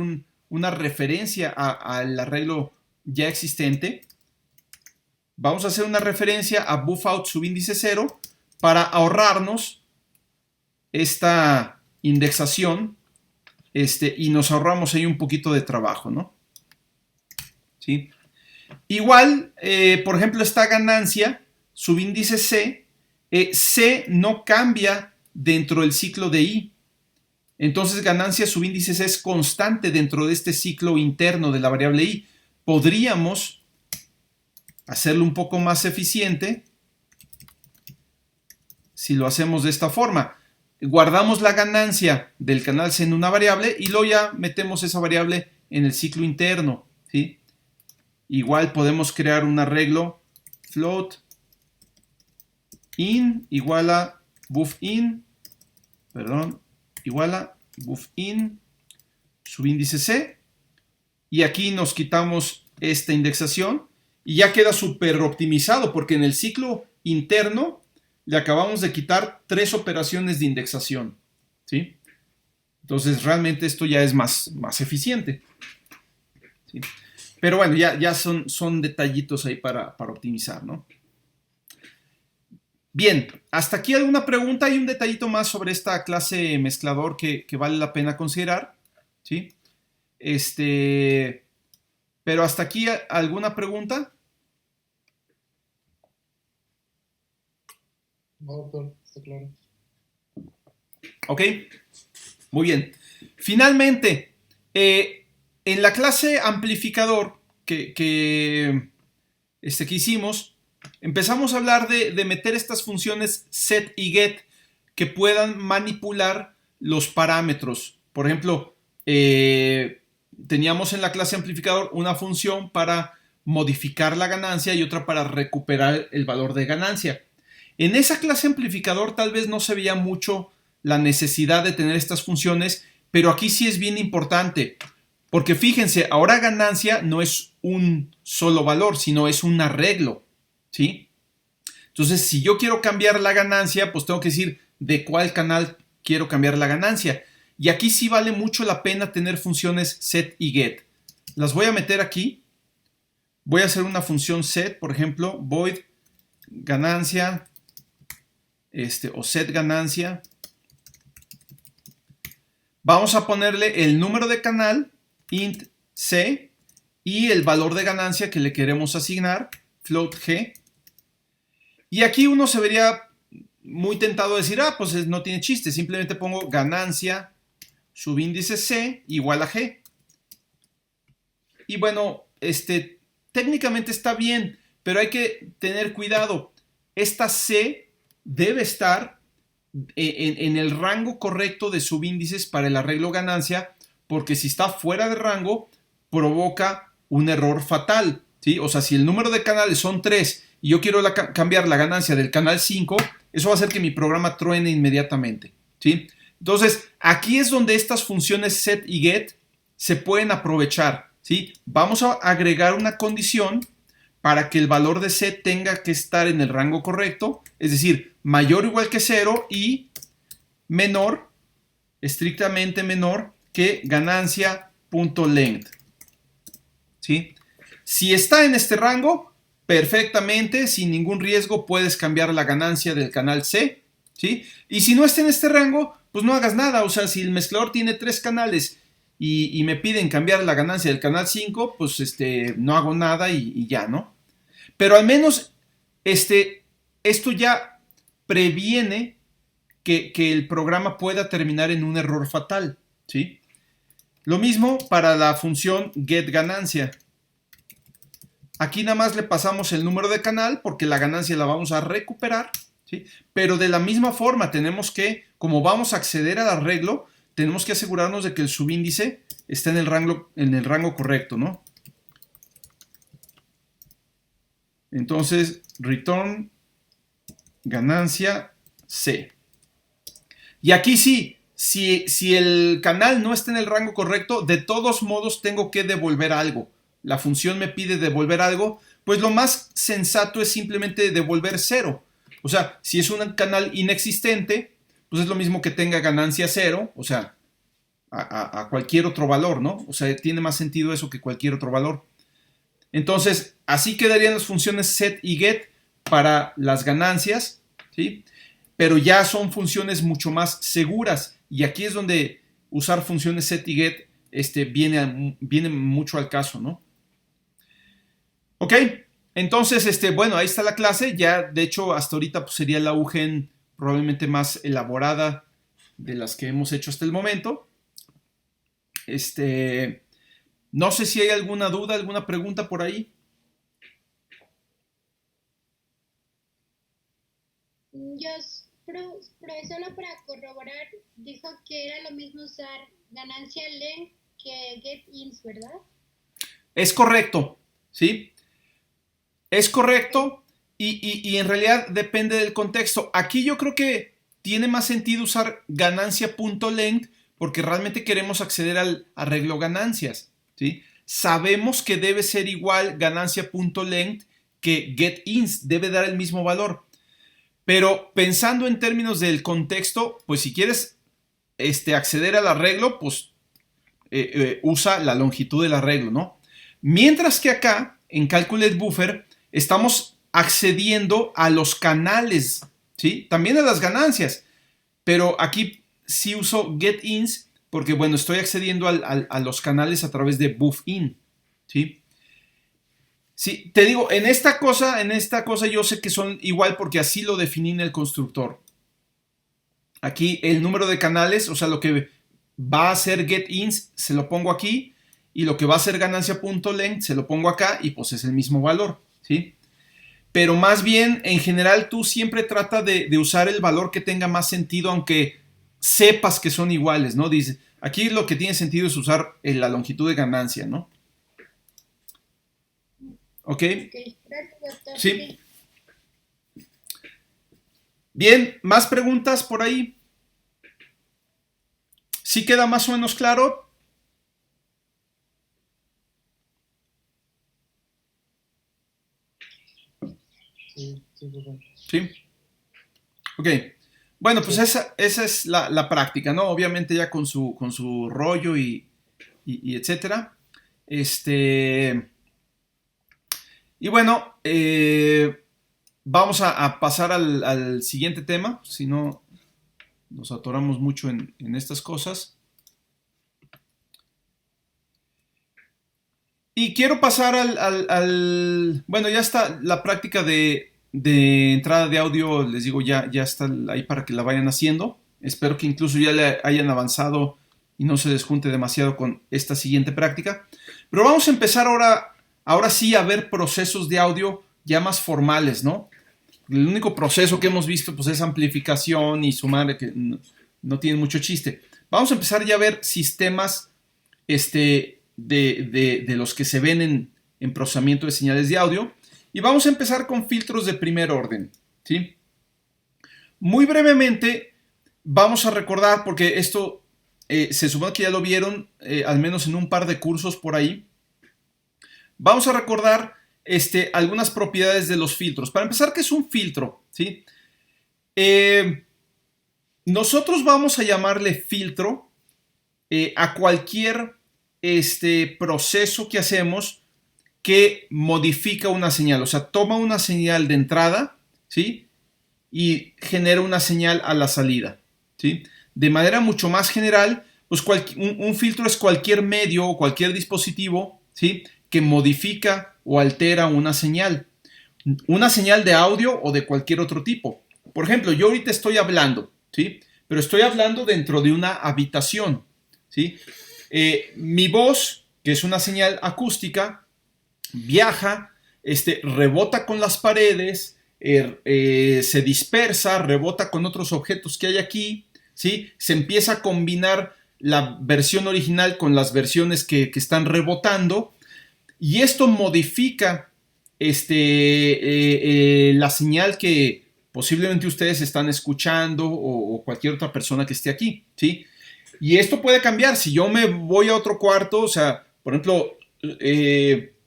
una referencia al arreglo ya existente. Vamos a hacer una referencia a buffout subíndice 0 para ahorrarnos esta indexación y nos ahorramos ahí un poquito de trabajo, ¿no? ¿Sí? Igual, por ejemplo, esta ganancia, subíndice C, C no cambia dentro del ciclo de I. Entonces, ganancia subíndice C es constante dentro de este ciclo interno de la variable I. Podríamos hacerlo un poco más eficiente si lo hacemos de esta forma. Guardamos la ganancia del canal C en una variable y luego ya metemos esa variable en el ciclo interno, ¿sí? Igual podemos crear un arreglo float in igual a buff-in, igual a buff-in subíndice C, y aquí nos quitamos esta indexación y ya queda súper optimizado porque en el ciclo interno le acabamos de quitar 3 operaciones de indexación, ¿sí? Entonces realmente esto ya es más eficiente, ¿sí? Pero bueno, ya son detallitos ahí para optimizar, ¿no? Bien, hasta aquí alguna pregunta. Hay un detallito más sobre esta clase mezclador que vale la pena considerar, ¿sí? Pero hasta aquí, ¿alguna pregunta? No, doctor, está claro. Ok, muy bien. Finalmente, en la clase amplificador que hicimos, empezamos a hablar de meter estas funciones set y get que puedan manipular los parámetros. Por ejemplo, teníamos en la clase amplificador una función para modificar la ganancia y otra para recuperar el valor de ganancia. En esa clase amplificador tal vez no se veía mucho la necesidad de tener estas funciones, pero aquí sí es bien importante, porque fíjense, ahora ganancia no es un solo valor, sino es un arreglo, ¿sí? Entonces, si yo quiero cambiar la ganancia, pues tengo que decir de cuál canal quiero cambiar la ganancia. Y aquí sí vale mucho la pena tener funciones set y get. Las voy a meter aquí voy a hacer una función set, por ejemplo, void ganancia, o set ganancia. Vamos a ponerle el número de canal, int c, y el valor de ganancia que le queremos asignar, float g. Y aquí uno se vería muy tentado a decir, pues no tiene chiste, simplemente pongo ganancia subíndice c igual a g. Y bueno, técnicamente está bien, pero hay que tener cuidado. Esta c debe estar en el rango correcto de subíndices para el arreglo ganancia, porque si está fuera de rango, provoca un error fatal, ¿sí? O sea, si el número de canales son 3 y yo quiero cambiar la ganancia del canal 5, eso va a hacer que mi programa truene inmediatamente, ¿sí? Entonces, aquí es donde estas funciones set y get se pueden aprovechar, ¿sí? Vamos a agregar una condición para que el valor de set tenga que estar en el rango correcto, es decir, mayor o igual que 0 y menor, estrictamente menor que ganancia.length, ¿sí? Si está en este rango, perfectamente, sin ningún riesgo, puedes cambiar la ganancia del canal C, ¿sí? Y si no está en este rango, pues no hagas nada. O sea, si el mezclador tiene 3 canales y me piden cambiar la ganancia del canal 5, pues no hago nada y ya, ¿no? Pero al menos esto ya previene que el programa pueda terminar en un error fatal, ¿sí? Lo mismo para la función getGanancia. Aquí nada más le pasamos el número de canal porque la ganancia la vamos a recuperar, ¿sí? Pero de la misma forma tenemos que, como vamos a acceder al arreglo, tenemos que asegurarnos de que el subíndice está en el rango correcto, ¿no? Entonces, return ganancia C. Y aquí sí, si el canal no está en el rango correcto, de todos modos tengo que devolver algo. La función me pide devolver algo, pues lo más sensato es simplemente devolver 0. O sea, si es un canal inexistente, pues es lo mismo que tenga ganancia 0, o sea, a cualquier otro valor, ¿no? O sea, tiene más sentido eso que cualquier otro valor. Entonces, así quedarían las funciones set y get para las ganancias, ¿sí? Pero ya son funciones mucho más seguras. Y aquí es donde usar funciones set y get viene mucho al caso, ¿no? Ok, entonces, bueno, ahí está la clase. Ya, de hecho, hasta ahorita pues, sería la UGEN probablemente más elaborada de las que hemos hecho hasta el momento. No sé si hay alguna duda, alguna pregunta por ahí. Solo para corroborar, dijo que era lo mismo usar ganancia length que getIns, ¿verdad? Es correcto, ¿sí? Es correcto y en realidad depende del contexto. Aquí yo creo que tiene más sentido usar ganancia.length porque realmente queremos acceder al arreglo ganancias, ¿sí? Sabemos que debe ser igual ganancia.length que getIns, debe dar el mismo valor. Pero pensando en términos del contexto, pues si quieres acceder al arreglo, pues usa la longitud del arreglo, ¿no? Mientras que acá, en Calculate Buffer, estamos accediendo a los canales, ¿sí? También a las ganancias, pero aquí sí uso getIns porque, bueno, estoy accediendo a los canales a través de buffIn, ¿sí? Sí, te digo, en esta cosa yo sé que son igual porque así lo definí en el constructor. Aquí el número de canales, o sea, lo que va a ser getIns se lo pongo aquí y lo que va a ser ganancia.length se lo pongo acá y pues es el mismo valor, ¿sí? Pero más bien, en general, tú siempre trata de usar el valor que tenga más sentido, aunque sepas que son iguales, ¿no? Dice, aquí lo que tiene sentido es usar la longitud de ganancia, ¿no? ¿Ok? Gracias, doctor. Sí. Bien, ¿más preguntas por ahí? ¿Sí queda más o menos claro? Sí. Sí. Ok. Bueno, pues esa es la práctica, ¿no? Obviamente ya con su rollo y etcétera. Y bueno, vamos a pasar al siguiente tema, si no nos atoramos mucho en estas cosas. Y quiero pasar bueno, ya está la práctica de entrada de audio, les digo, ya está ahí para que la vayan haciendo. Espero que incluso ya le hayan avanzado y no se les junte demasiado con esta siguiente práctica. Pero vamos a empezar ahora sí a ver procesos de audio ya más formales, ¿no? El único proceso que hemos visto pues es amplificación y sumar, que no tiene mucho chiste. Vamos a empezar ya a ver sistemas de los que se ven en procesamiento de señales de audio. Y vamos a empezar con filtros de primer orden, ¿sí? Muy brevemente vamos a recordar, porque esto se supone que ya lo vieron, al menos en un par de cursos por ahí. Vamos a recordar algunas propiedades de los filtros. Para empezar, ¿qué es un filtro? ¿Sí? Nosotros vamos a llamarle filtro a cualquier proceso que hacemos que modifica una señal. O sea, toma una señal de entrada, ¿sí? Y genera una señal a la salida, ¿sí? De manera mucho más general, pues un filtro es cualquier medio o cualquier dispositivo, ¿sí? Que modifica o altera una señal de audio o de cualquier otro tipo. Por ejemplo, yo ahorita estoy hablando, ¿sí? Pero estoy hablando dentro de una habitación, ¿sí? Mi voz, que es una señal acústica, viaja, rebota con las paredes, se dispersa, rebota con otros objetos que hay aquí, ¿sí? Se empieza a combinar la versión original con las versiones que están rebotando, y esto modifica la señal que posiblemente ustedes están escuchando o cualquier otra persona que esté aquí, ¿sí? Y esto puede cambiar. Si yo me voy a otro cuarto, o sea, por ejemplo,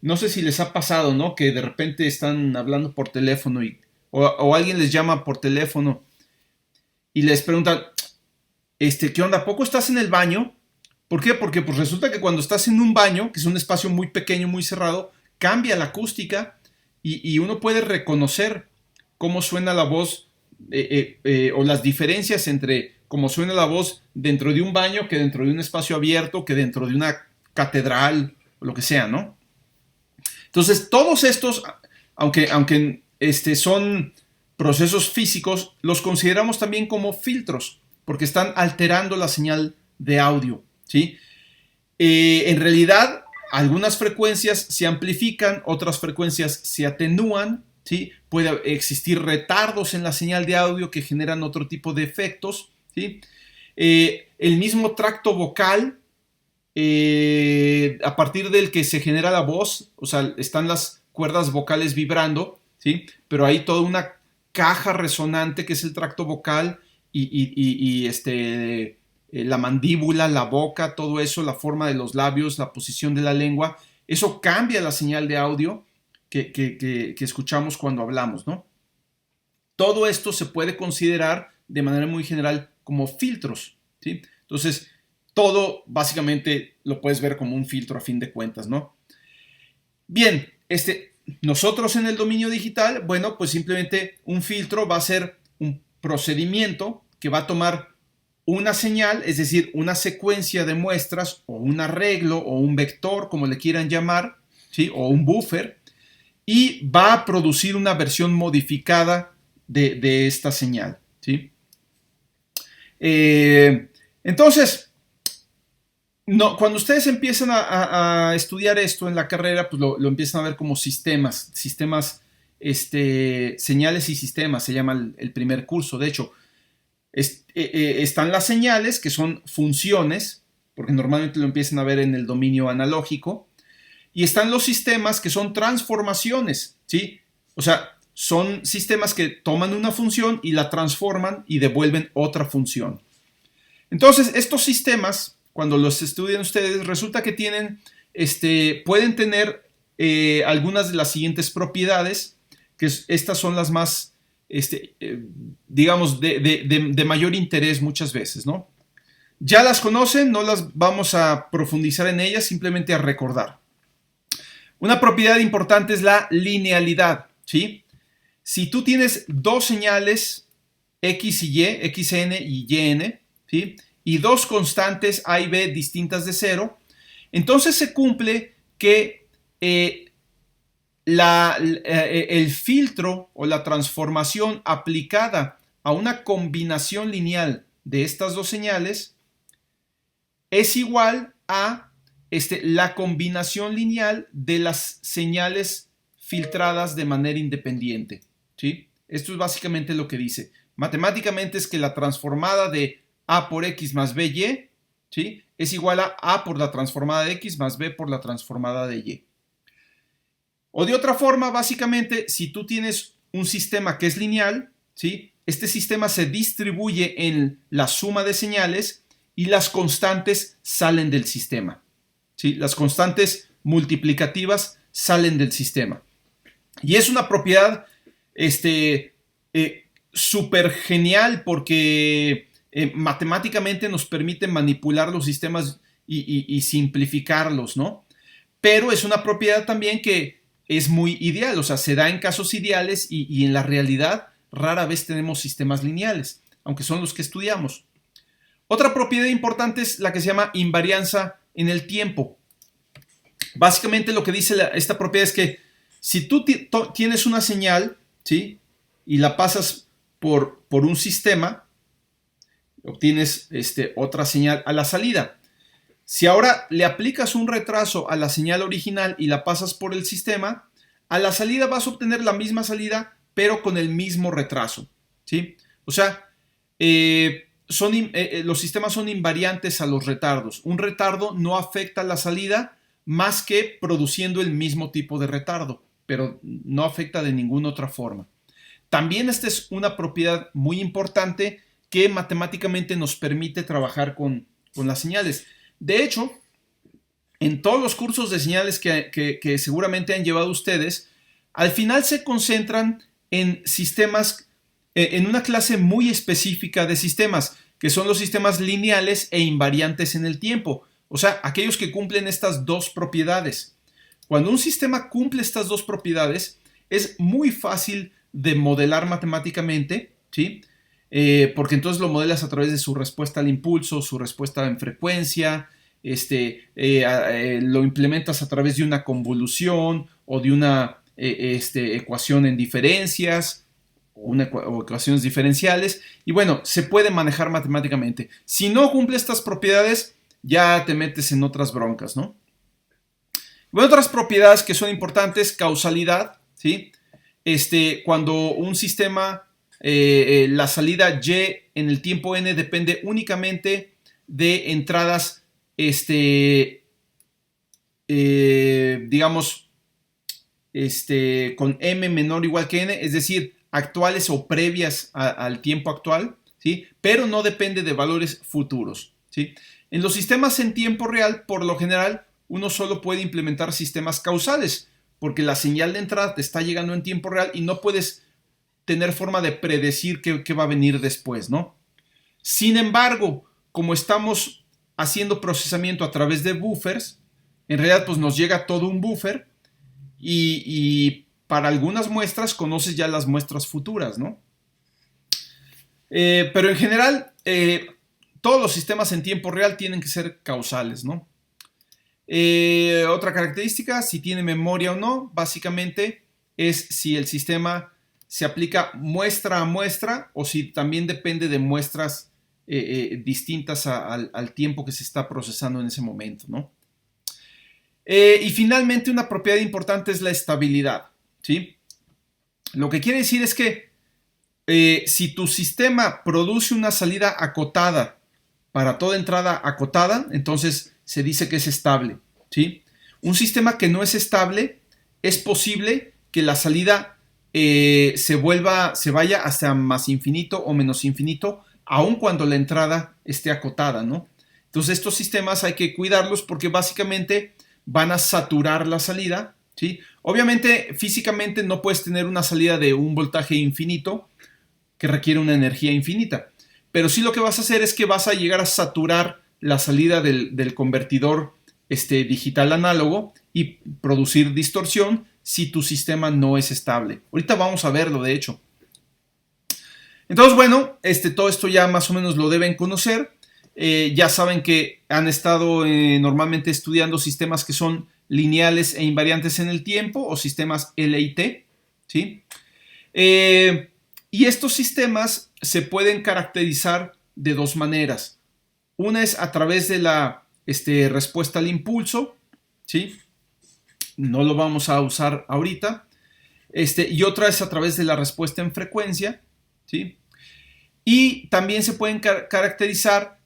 no sé si les ha pasado, ¿no? Que de repente están hablando por teléfono o alguien les llama por teléfono y les preguntan, ¿qué onda? ¿A poco estás en el baño? ¿Por qué? Porque pues resulta que cuando estás en un baño, que es un espacio muy pequeño, muy cerrado, cambia la acústica y uno puede reconocer cómo suena la voz o las diferencias entre cómo suena la voz dentro de un baño que dentro de un espacio abierto, que dentro de una catedral o lo que sea, ¿no? Entonces, todos estos, aunque son procesos físicos, los consideramos también como filtros, porque están alterando la señal de audio, ¿sí? En realidad, algunas frecuencias se amplifican, otras frecuencias se atenúan, ¿sí? Puede existir retardos en la señal de audio que generan otro tipo de efectos, ¿sí? El mismo tracto vocal, a partir del que se genera la voz, o sea, están las cuerdas vocales vibrando, ¿sí? Pero hay toda una caja resonante que es el tracto vocal y la mandíbula, la boca, todo eso, la forma de los labios, la posición de la lengua, eso cambia la señal de audio que escuchamos cuando hablamos, ¿no? Todo esto se puede considerar de manera muy general como filtros, ¿sí? Entonces, todo básicamente lo puedes ver como un filtro a fin de cuentas, ¿no? Bien, nosotros en el dominio digital, bueno, pues simplemente un filtro va a ser un procedimiento que va a tomar una señal, es decir, una secuencia de muestras o un arreglo o un vector, como le quieran llamar, ¿sí? O un buffer, y va a producir una versión modificada de esta señal, ¿sí? Entonces, no, cuando ustedes empiezan a estudiar esto en la carrera, pues lo empiezan a ver como sistemas, señales y sistemas, se llama el primer curso. De hecho, están las señales, que son funciones, porque normalmente lo empiezan a ver en el dominio analógico, y están los sistemas, que son transformaciones, ¿sí? O sea, son sistemas que toman una función y la transforman y devuelven otra función. Entonces, estos sistemas, cuando los estudian ustedes, resulta que pueden tener algunas de las siguientes propiedades, que estas son las más, digamos, de mayor interés muchas veces, ¿no? Ya las conocen, no las vamos a profundizar en ellas, simplemente a recordar. Una propiedad importante es la linealidad, ¿sí? Si tú tienes dos señales X y Y, XN y YN, ¿sí? Y dos constantes A y B distintas de cero, entonces se cumple que el filtro o la transformación aplicada a una combinación lineal de estas dos señales es igual a la combinación lineal de las señales filtradas de manera independiente, ¿sí? Esto es básicamente lo que dice. Matemáticamente es que la transformada de A por X más BY, ¿sí?, es igual a por la transformada de X más B por la transformada de Y. O de otra forma, básicamente, si tú tienes un sistema que es lineal, ¿sí?, este sistema se distribuye en la suma de señales y las constantes salen del sistema, ¿sí? Las constantes multiplicativas salen del sistema. Y es una propiedad súper genial porque matemáticamente nos permite manipular los sistemas y simplificarlos, ¿no? Pero es una propiedad también que es muy ideal, o sea, se da en casos ideales y en la realidad rara vez tenemos sistemas lineales, aunque son los que estudiamos. Otra propiedad importante es la que se llama invarianza en el tiempo. Básicamente lo que dice esta propiedad es que si tú tienes una señal, ¿sí?, y la pasas por un sistema, obtienes otra señal a la salida. Si ahora le aplicas un retraso a la señal original y la pasas por el sistema, a la salida vas a obtener la misma salida, pero con el mismo retraso, ¿sí? O sea, los sistemas son invariantes a los retardos. Un retardo no afecta la salida más que produciendo el mismo tipo de retardo, pero no afecta de ninguna otra forma. También esta es una propiedad muy importante que matemáticamente nos permite trabajar con las señales. De hecho, en todos los cursos de señales que seguramente han llevado ustedes, al final se concentran en sistemas, en una clase muy específica de sistemas, que son los sistemas lineales e invariantes en el tiempo. O sea, aquellos que cumplen estas dos propiedades. Cuando un sistema cumple estas dos propiedades, es muy fácil de modelar matemáticamente, ¿sí? Porque entonces lo modelas a través de su respuesta al impulso, su respuesta en frecuencia, lo implementas a través de una convolución o de una ecuación en diferencias o ecuaciones diferenciales, y bueno, se puede manejar matemáticamente. Si no cumple estas propiedades, ya te metes en otras broncas, ¿no? Bueno, otras propiedades que son importantes, causalidad, ¿sí? Cuando un sistema, la salida Y en el tiempo n depende únicamente de entradas, digamos, con m menor o igual que n, es decir, actuales o previas al tiempo actual, ¿sí? Pero no depende de valores futuros, ¿sí? En los sistemas en tiempo real, por lo general, uno solo puede implementar sistemas causales, porque la señal de entrada te está llegando en tiempo real y no puedes tener forma de predecir qué va a venir después, ¿no? Sin embargo, como estamos haciendo procesamiento a través de buffers, en realidad pues nos llega todo un buffer y para algunas muestras conoces ya las muestras futuras, ¿no? Pero en general, todos los sistemas en tiempo real tienen que ser causales, ¿no? Otra característica, si tiene memoria o no, básicamente es si el sistema se aplica muestra a muestra o si también depende de muestras distintas al tiempo que se está procesando en ese momento, ¿no? Y finalmente una propiedad importante es la estabilidad, ¿sí? Lo que quiere decir es que si tu sistema produce una salida acotada para toda entrada acotada, entonces se dice que es estable, ¿sí? Un sistema que no es estable, es posible que la salida se vaya hasta más infinito o menos infinito, aun cuando la entrada esté acotada, ¿no? Entonces estos sistemas hay que cuidarlos porque básicamente van a saturar la salida, ¿sí? Obviamente físicamente no puedes tener una salida de un voltaje infinito que requiere una energía infinita, pero sí lo que vas a hacer es que vas a llegar a saturar la salida del convertidor digital análogo y producir distorsión si tu sistema no es estable. Ahorita vamos a verlo, de hecho. Entonces, bueno, todo esto ya más o menos lo deben conocer. Ya saben que han estado normalmente estudiando sistemas que son lineales e invariantes en el tiempo o sistemas LIT, ¿sí? Y estos sistemas se pueden caracterizar de dos maneras. Una es a través de la respuesta al impulso, ¿sí? No lo vamos a usar ahorita. Y otra es a través de la respuesta en frecuencia, ¿sí? Y también se pueden caracterizar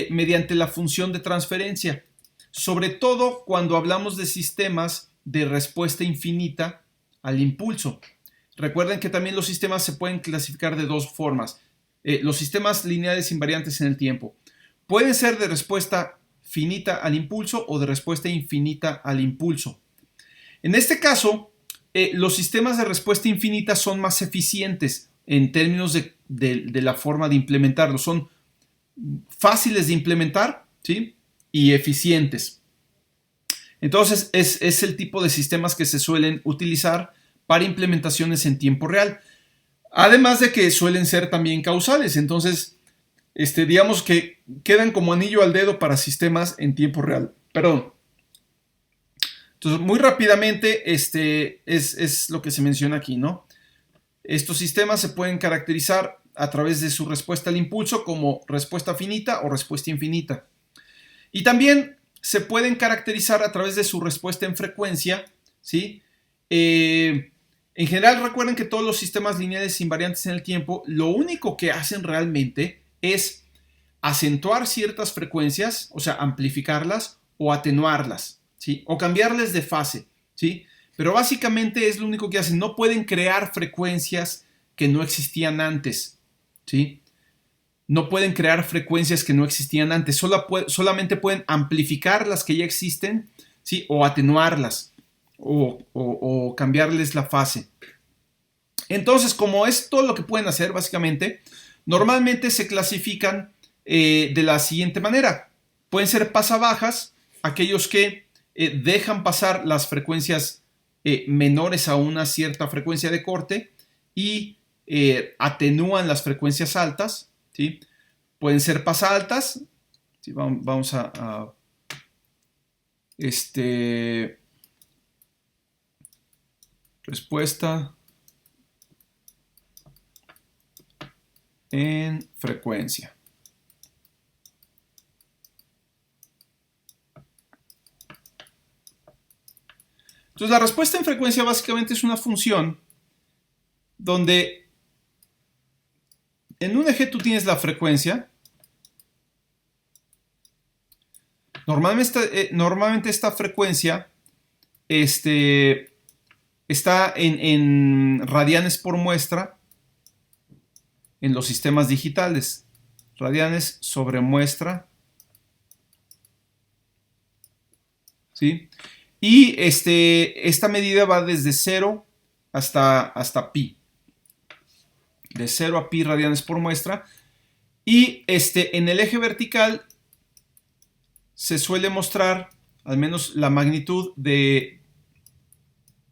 mediante la función de transferencia, sobre todo cuando hablamos de sistemas de respuesta infinita al impulso. Recuerden que también los sistemas se pueden clasificar de dos formas. Los sistemas lineales invariantes en el tiempo pueden ser de respuesta finita al impulso o de respuesta infinita al impulso. En este caso, los sistemas de respuesta infinita son más eficientes en términos de la forma de implementarlos. Son fáciles de implementar, ¿sí? Y eficientes. Entonces, es el tipo de sistemas que se suelen utilizar para implementaciones en tiempo real. Además de que suelen ser también causales. Entonces, digamos que quedan como anillo al dedo para sistemas en tiempo real. Perdón. Entonces, muy rápidamente, es lo que se menciona aquí, ¿no? Estos sistemas se pueden caracterizar a través de su respuesta al impulso como respuesta finita o respuesta infinita. Y también se pueden caracterizar a través de su respuesta en frecuencia, ¿sí? En general, recuerden que todos los sistemas lineales invariantes en el tiempo, lo único que hacen realmente es acentuar ciertas frecuencias, o sea, amplificarlas o atenuarlas, ¿sí? O cambiarles de fase, ¿sí? Pero básicamente es lo único que hacen. No pueden crear frecuencias que no existían antes, ¿sí? No pueden crear frecuencias que no existían antes. Solamente pueden amplificar las que ya existen, ¿sí? O atenuarlas o cambiarles la fase. Entonces, como es todo lo que pueden hacer, básicamente, normalmente se clasifican de la siguiente manera. Pueden ser pasabajas, aquellos que dejan pasar las frecuencias menores a una cierta frecuencia de corte y atenúan las frecuencias altas, ¿sí? Pueden ser pasaltas, ¿sí? Vamos a respuesta en frecuencia. Entonces, la respuesta en frecuencia básicamente es una función donde en un eje tú tienes la frecuencia. Normalmente esta frecuencia está en radianes por muestra en los sistemas digitales. Radianes sobre muestra, ¿sí? Y esta medida va desde 0 hasta pi. De 0 a pi radianes por muestra. Y en el eje vertical se suele mostrar al menos la magnitud de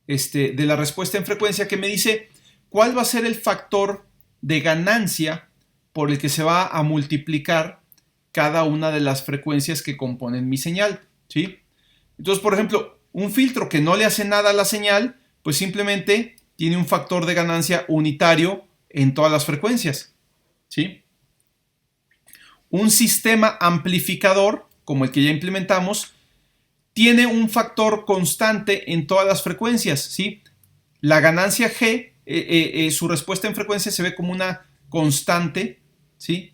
la respuesta en frecuencia, que me dice cuál va a ser el factor de ganancia por el que se va a multiplicar cada una de las frecuencias que componen mi señal, ¿sí? Entonces, por ejemplo, un filtro que no le hace nada a la señal, pues simplemente tiene un factor de ganancia unitario en todas las frecuencias, ¿sí? Un sistema amplificador, como el que ya implementamos, tiene un factor constante en todas las frecuencias, ¿sí? La ganancia G, su respuesta en frecuencia se ve como una constante, ¿sí?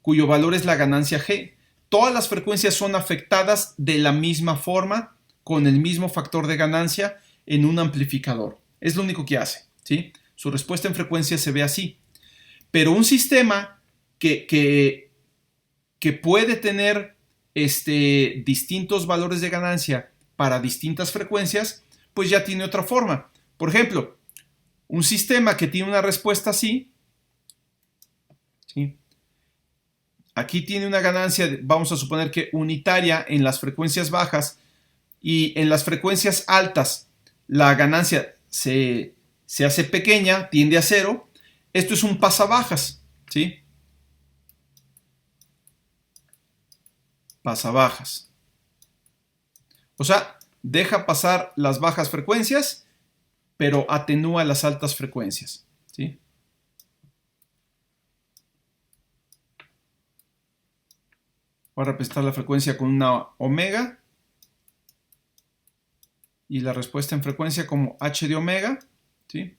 Cuyo valor es la ganancia G. Todas las frecuencias son afectadas de la misma forma, con el mismo factor de ganancia en un amplificador. Es lo único que hace, ¿sí? Su respuesta en frecuencia se ve así. Pero un sistema que puede tener distintos valores de ganancia para distintas frecuencias, pues ya tiene otra forma. Por ejemplo, un sistema que tiene una respuesta así, ¿sí? Aquí tiene una ganancia, vamos a suponer que unitaria en las frecuencias bajas, y en las frecuencias altas la ganancia se hace pequeña, tiende a cero. Esto es un pasabajas, ¿sí? Pasabajas. O sea, deja pasar las bajas frecuencias, pero atenúa las altas frecuencias, ¿sí? Voy a representar la frecuencia con una omega y la respuesta en frecuencia como h de omega, ¿sí?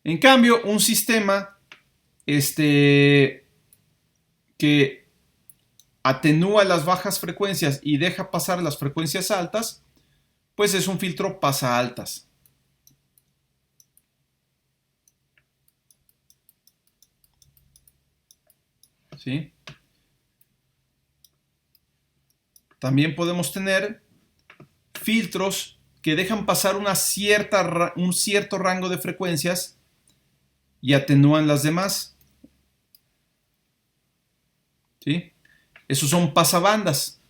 En cambio, un sistema que atenúa las bajas frecuencias y deja pasar las frecuencias altas, pues es un filtro pasa altas. ¿Sí? También podemos tener filtros que dejan pasar un cierto rango de frecuencias y atenúan las demás. ¿Sí? Esos son pasabandas.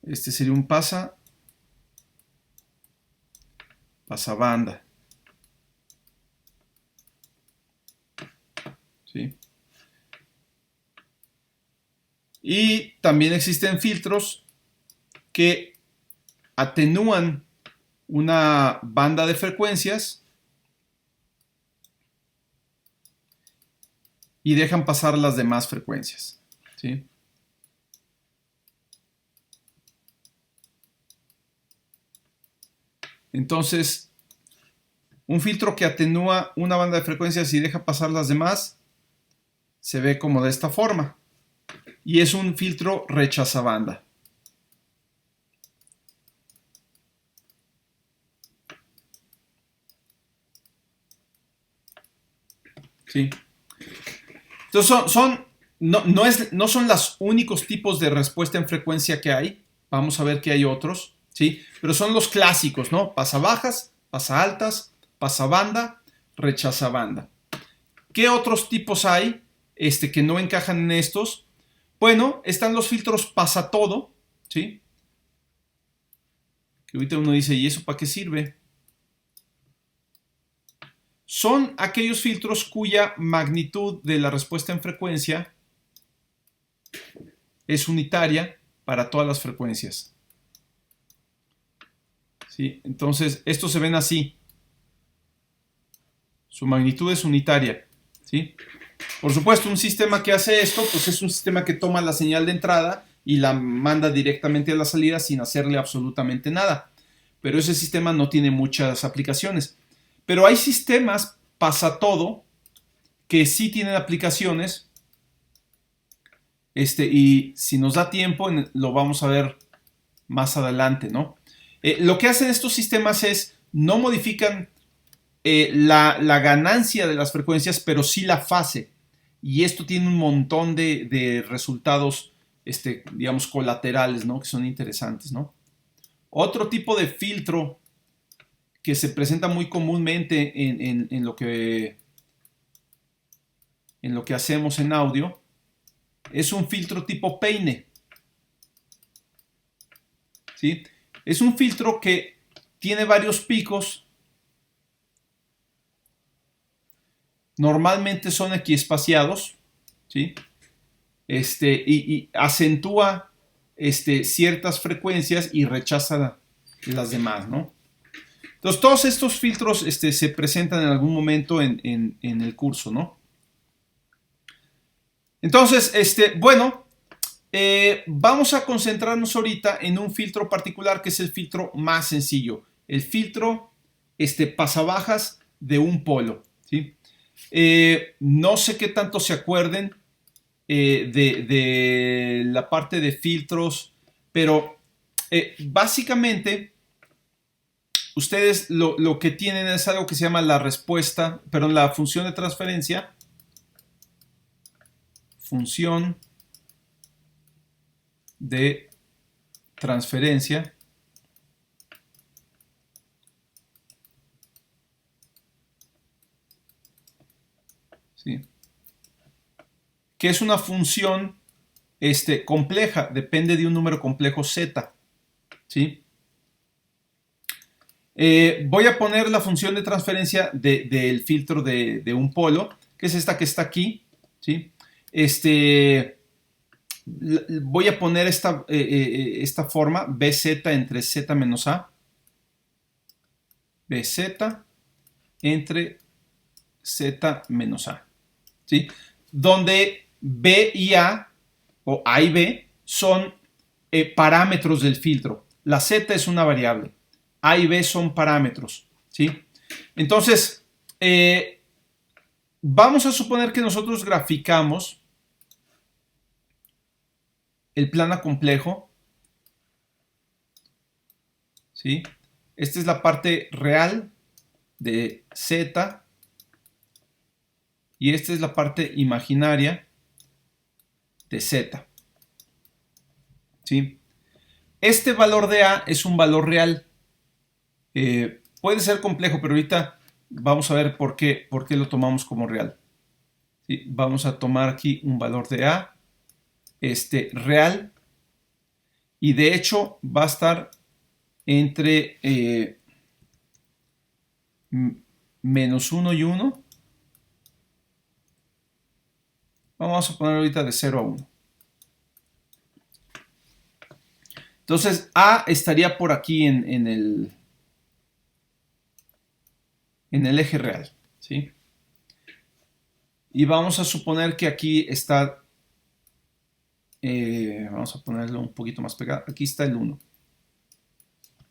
Este sería un pasabanda. ¿Sí? Y también existen filtros que atenúan una banda de frecuencias y dejan pasar las demás frecuencias, ¿sí? Entonces, un filtro que atenúa una banda de frecuencias y deja pasar las demás se ve como de esta forma. Y es un filtro rechazabanda. ¿Sí? Entonces no son los únicos tipos de respuesta en frecuencia que hay. Vamos a ver que hay otros, ¿sí? Pero son los clásicos, ¿no? Pasabajas, pasaaltas, pasabanda, rechazabanda. ¿Qué otros tipos hay que no encajan en estos? Bueno, están los filtros pasatodo, ¿sí? Que ahorita uno dice, ¿y eso para qué sirve? Son aquellos filtros cuya magnitud de la respuesta en frecuencia es unitaria para todas las frecuencias. ¿Sí? Entonces, estos se ven así. Su magnitud es unitaria, ¿sí? Por supuesto, un sistema que hace esto, pues es un sistema que toma la señal de entrada y la manda directamente a la salida sin hacerle absolutamente nada. Pero ese sistema no tiene muchas aplicaciones. Pero hay sistemas pasatodo que sí tienen aplicaciones. Y si nos da tiempo, lo vamos a ver más adelante, ¿no? Lo que hacen estos sistemas es no modifican la ganancia de las frecuencias, pero sí la fase. Y esto tiene un montón de resultados, digamos, colaterales, ¿no? Que son interesantes, ¿no? Otro tipo de filtro que se presenta muy comúnmente en lo que hacemos en audio es un filtro tipo peine. ¿Sí? Es un filtro que tiene varios picos. Normalmente son equiespaciados, ¿sí? Y acentúa ciertas frecuencias y rechaza las demás, ¿no? Entonces, todos estos filtros se presentan en algún momento en el curso, ¿no? Entonces, bueno, vamos a concentrarnos ahorita en un filtro particular que es el filtro más sencillo, el filtro pasabajas de un polo, ¿sí? No sé qué tanto se acuerden de la parte de filtros, pero básicamente ustedes lo que tienen es algo que se llama la respuesta, perdón, la función de transferencia, función de transferencia, ¿sí? Que es una función compleja, depende de un número complejo z, ¿sí? Voy a poner la función de transferencia del filtro de un polo, que es esta que está aquí, ¿sí? Voy a poner esta forma, bz entre z menos a, bz entre z menos a, ¿sí? Donde b y a, o a y b, son parámetros del filtro. La z es una variable, a y b son parámetros, ¿sí? Entonces, vamos a suponer que nosotros graficamos el plano complejo, ¿sí? Esta es la parte real de z y esta es la parte imaginaria de z, ¿sí? Este valor de a es un valor real. Puede ser complejo, pero ahorita vamos a ver por qué lo tomamos como real, ¿sí? Vamos a tomar aquí un valor de a real, y de hecho va a estar entre menos 1 y 1. Vamos a poner ahorita de 0 a 1. Entonces a estaría por aquí en el eje real, ¿sí? Y vamos a suponer que aquí está, vamos a ponerlo un poquito más pegado, aquí está el 1,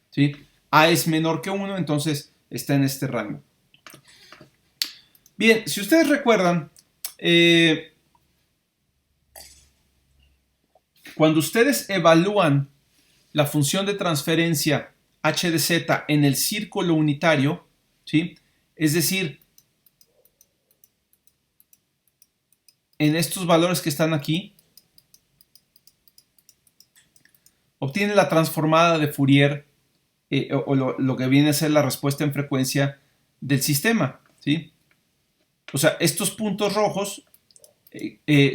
¿sí? A es menor que 1, entonces está en este rango. Bien, si ustedes recuerdan, cuando ustedes evalúan la función de transferencia h de z en el círculo unitario, ¿sí? Es decir, en estos valores que están aquí, obtienen la transformada de Fourier, o lo que viene a ser la respuesta en frecuencia del sistema, ¿sí? O sea, estos puntos rojos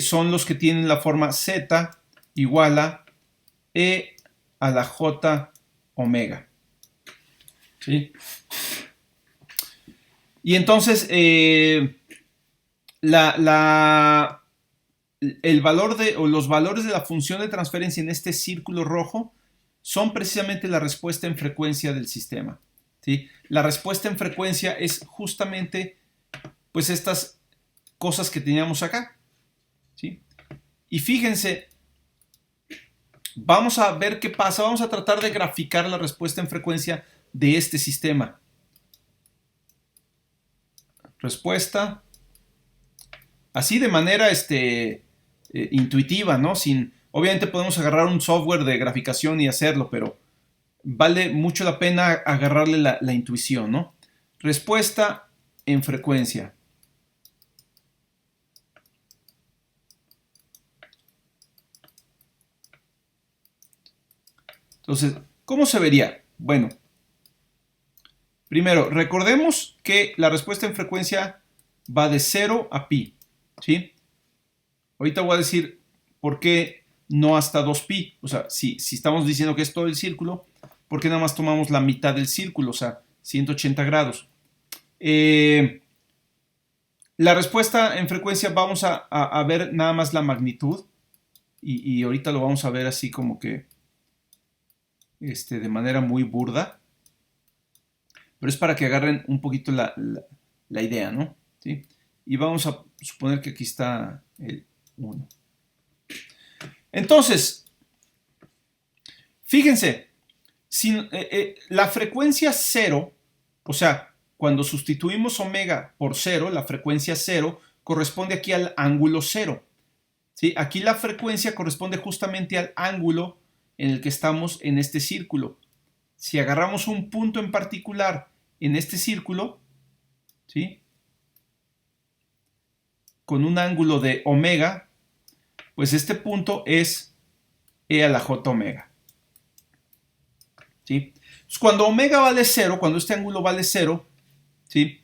son los que tienen la forma z igual a e a la j omega, ¿sí? Y entonces el valor o los valores de la función de transferencia en este círculo rojo son precisamente la respuesta en frecuencia del sistema, ¿sí? La respuesta en frecuencia es justamente pues estas cosas que teníamos acá, ¿sí? Y fíjense, vamos a ver qué pasa, vamos a tratar de graficar la respuesta en frecuencia de este sistema. Respuesta, así de manera intuitiva, ¿no? Obviamente podemos agarrar un software de graficación y hacerlo, pero vale mucho la pena agarrarle la intuición, ¿no? Respuesta en frecuencia. Entonces, ¿cómo se vería? Bueno, primero, recordemos que la respuesta en frecuencia va de 0 a pi, ¿sí? Ahorita voy a decir por qué no hasta 2pi. O sea, si estamos diciendo que es todo el círculo, ¿por qué nada más tomamos la mitad del círculo? O sea, 180 grados. La respuesta en frecuencia vamos a ver nada más la magnitud. Y ahorita lo vamos a ver así como que de manera muy burda. Pero es para que agarren un poquito la idea, ¿no? ¿Sí? Y vamos a suponer que aquí está el 1. Entonces, fíjense, la frecuencia 0, o sea, cuando sustituimos omega por 0, la frecuencia 0 corresponde aquí al ángulo 0. ¿Sí? Aquí la frecuencia corresponde justamente al ángulo en el que estamos en este círculo. Si agarramos un punto en particular en este círculo, ¿sí? Con un ángulo de omega, pues este punto es e a la j omega, ¿sí? Entonces, cuando omega vale 0, cuando este ángulo vale 0, ¿sí?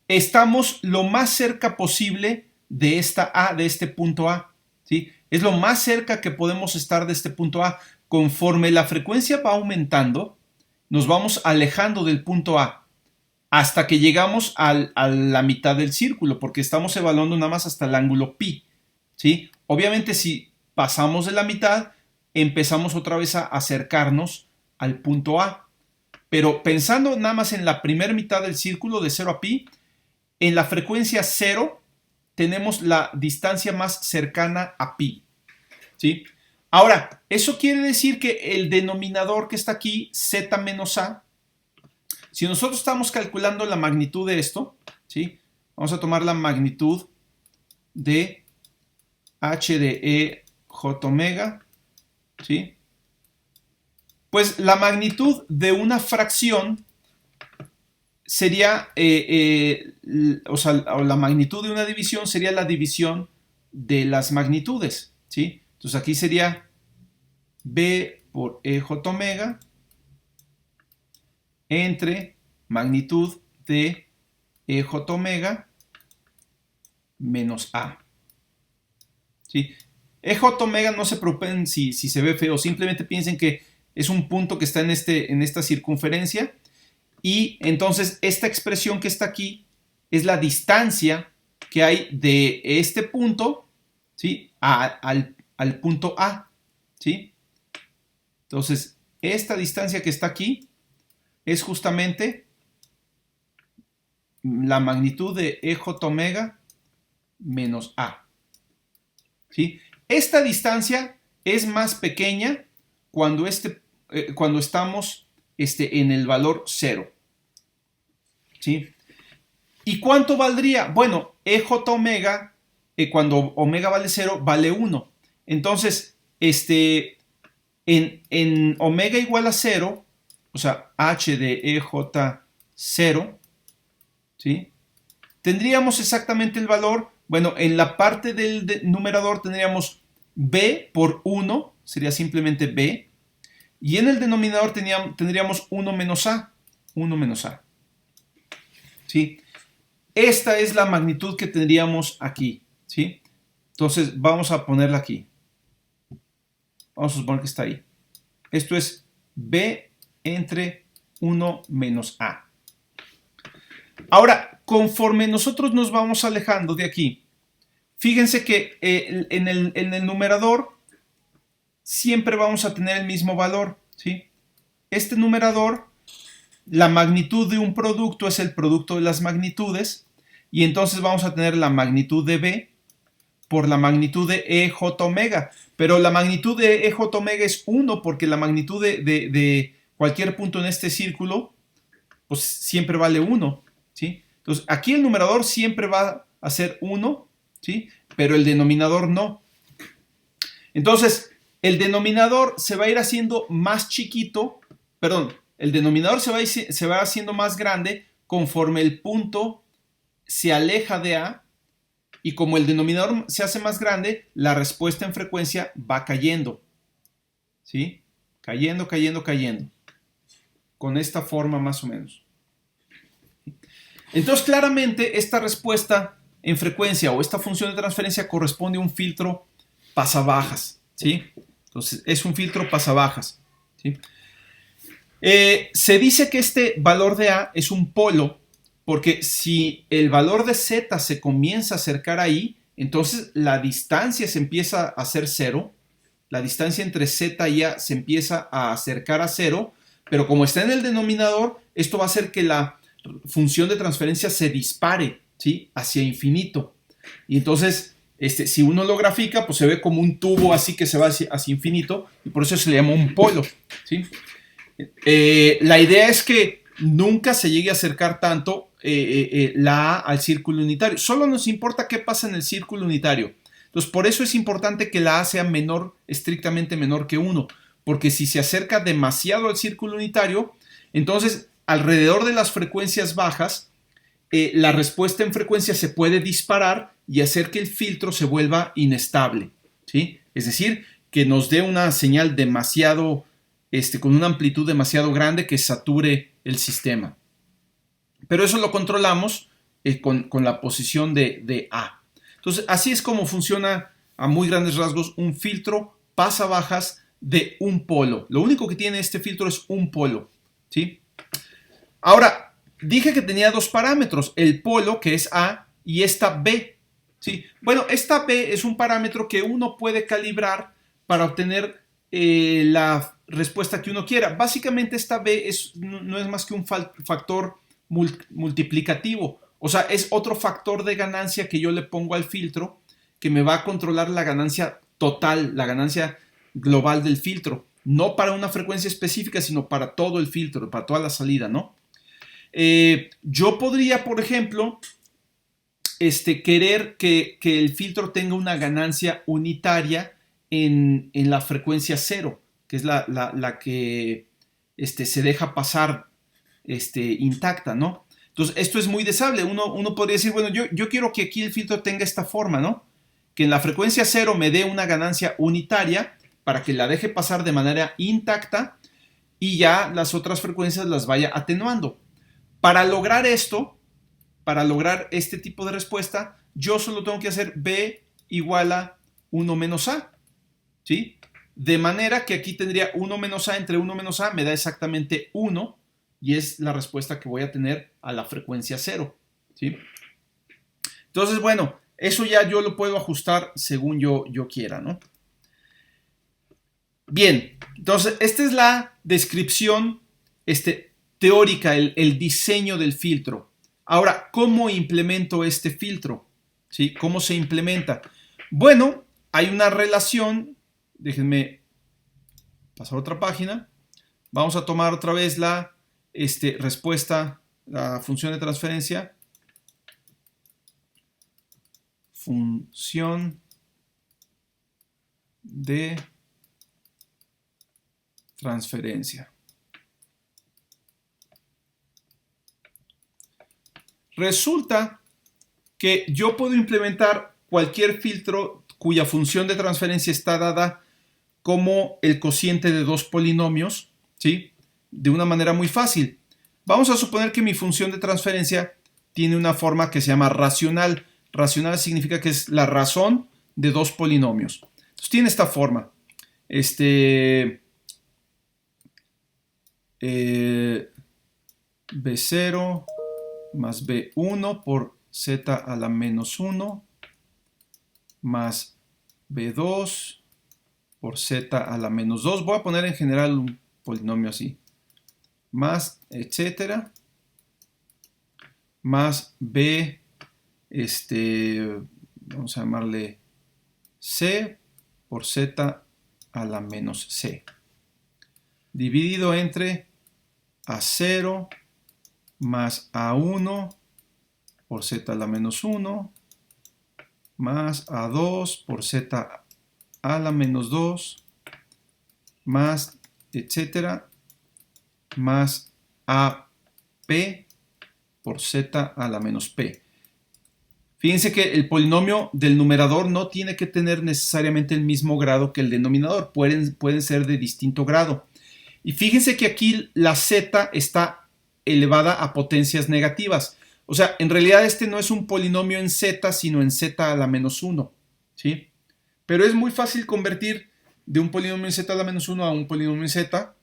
Estamos lo más cerca posible de esta A, de este punto A, ¿sí? Es lo más cerca que podemos estar de este punto A. Conforme la frecuencia va aumentando, nos vamos alejando del punto A hasta que llegamos a la mitad del círculo, porque estamos evaluando nada más hasta el ángulo pi, ¿sí? Obviamente, si pasamos de la mitad, empezamos otra vez a acercarnos al punto A. Pero pensando nada más en la primera mitad del círculo de 0 a pi, en la frecuencia 0 tenemos la distancia más cercana a pi, ¿sí? Ahora, eso quiere decir que el denominador que está aquí, z menos a, si nosotros estamos calculando la magnitud de esto, ¿sí? Vamos a tomar la magnitud de h de e j omega, ¿sí? Pues la magnitud de una fracción sería, o la magnitud de una división sería la división de las magnitudes, ¿sí? Entonces aquí sería b por ej omega entre magnitud de ej omega menos a, ¿sí? Ej omega, no se preocupen si se ve feo, simplemente piensen que es un punto que está en esta circunferencia, y entonces esta expresión que está aquí es la distancia que hay de este punto, ¿sí? al punto A, ¿sí? Entonces, esta distancia que está aquí es justamente la magnitud de ej omega menos a, ¿sí? Esta distancia es más pequeña cuando estamos en el valor 0, ¿sí? ¿Y cuánto valdría? Bueno, ej omega, cuando omega vale 0, vale 1. Entonces, en omega igual a 0, o sea, h de ej 0, ¿sí? Tendríamos exactamente el valor, bueno, en la parte del numerador tendríamos b por 1, sería simplemente b, y en el denominador tendríamos 1 menos a, ¿sí? Esta es la magnitud que tendríamos aquí, ¿sí? Entonces vamos a ponerla aquí. Vamos a suponer que está ahí. Esto es b entre 1 menos a. Ahora, conforme nosotros nos vamos alejando de aquí, fíjense que en el numerador siempre vamos a tener el mismo valor, ¿sí? Este numerador, la magnitud de un producto es el producto de las magnitudes, y entonces vamos a tener la magnitud de b por la magnitud de ej omega, pero la magnitud de ej omega es 1 porque la magnitud de cualquier punto en este círculo pues siempre vale 1, ¿sí? Entonces aquí el numerador siempre va a ser 1, ¿sí? Pero el denominador no. Entonces el denominador se va a ir haciendo más chiquito, perdón, el denominador se va haciendo más grande conforme el punto se aleja de A, y como el denominador se hace más grande, la respuesta en frecuencia va cayendo, ¿sí? Cayendo, cayendo, cayendo. Con esta forma más o menos. Entonces, claramente, esta respuesta en frecuencia o esta función de transferencia corresponde a un filtro pasabajas, ¿sí? Entonces, es un filtro pasabajas, ¿sí? Se dice que este valor de A es un polo, porque si el valor de z se comienza a acercar ahí, entonces la distancia se empieza a hacer 0, la distancia entre z y a se empieza a acercar a 0, pero como está en el denominador, esto va a hacer que la función de transferencia se dispare, ¿sí? Hacia infinito. Y entonces, si uno lo grafica, pues se ve como un tubo así que se va hacia infinito, y por eso se le llama un polo, ¿sí? La idea es que nunca se llegue a acercar tanto la A al círculo unitario. Solo nos importa qué pasa en el círculo unitario. Entonces, por eso es importante que la A sea menor, estrictamente menor que 1, porque si se acerca demasiado al círculo unitario, entonces alrededor de las frecuencias bajas, la respuesta en frecuencia se puede disparar y hacer que el filtro se vuelva inestable, ¿sí? Es decir, que nos dé una señal demasiado, con una amplitud demasiado grande que sature el sistema. Pero eso lo controlamos con la posición de A. Entonces, así es como funciona a muy grandes rasgos, un filtro pasabajas de un polo. Lo único que tiene este filtro es un polo, ¿sí? Ahora, dije que tenía dos parámetros, el polo, que es A, y esta B, ¿sí? Bueno, esta B es un parámetro que uno puede calibrar para obtener la respuesta que uno quiera. Básicamente esta B no es más que un factor multiplicativo, o sea, es otro factor de ganancia que yo le pongo al filtro que me va a controlar la ganancia total, la ganancia global del filtro, no para una frecuencia específica, sino para todo el filtro, para toda la salida, ¿no? Yo podría, por ejemplo, querer que el filtro tenga una ganancia unitaria en la frecuencia 0, que es la que se deja pasar intacta, ¿no? Entonces, esto es muy deseable. Uno podría decir, bueno, yo quiero que aquí el filtro tenga esta forma, ¿no? Que en la frecuencia 0 me dé una ganancia unitaria para que la deje pasar de manera intacta y ya las otras frecuencias las vaya atenuando. Para lograr esto, para lograr este tipo de respuesta, yo solo tengo que hacer B igual a 1 menos A, ¿sí? De manera que aquí tendría 1 menos A entre 1 menos A, me da exactamente 1, y es la respuesta que voy a tener a la frecuencia 0, ¿sí? Entonces, bueno, eso ya yo lo puedo ajustar según yo quiera, ¿no? Bien, entonces esta es la descripción teórica, el diseño del filtro. Ahora, ¿cómo implemento este filtro? ¿Sí? ¿Cómo se implementa? Bueno, hay una relación, déjenme pasar a otra página. Vamos a tomar otra vez la respuesta, la función de transferencia. Función de transferencia. Resulta que yo puedo implementar cualquier filtro cuya función de transferencia está dada como el cociente de dos polinomios, ¿sí? De una manera muy fácil. Vamos a suponer que mi función de transferencia tiene una forma que se llama racional. Racional significa que es la razón de dos polinomios. Entonces tiene esta forma. B0 más B1 por Z a la menos 1 más B2 por Z a la menos 2. Voy a poner en general un polinomio así. Más, etcétera. Más B, vamos a llamarle C por Z a la menos C. Dividido entre A0 más A1 por Z a la menos 1 más A2 por Z a la menos 2 más, etcétera, más AP por Z a la menos P. Fíjense que el polinomio del numerador no tiene que tener necesariamente el mismo grado que el denominador, pueden ser de distinto grado. Y fíjense que aquí la Z está elevada a potencias negativas. O sea, en realidad este no es un polinomio en Z, sino en Z a la menos 1, ¿sí? Pero es muy fácil convertir de un polinomio en Z a la menos 1 a un polinomio en Z.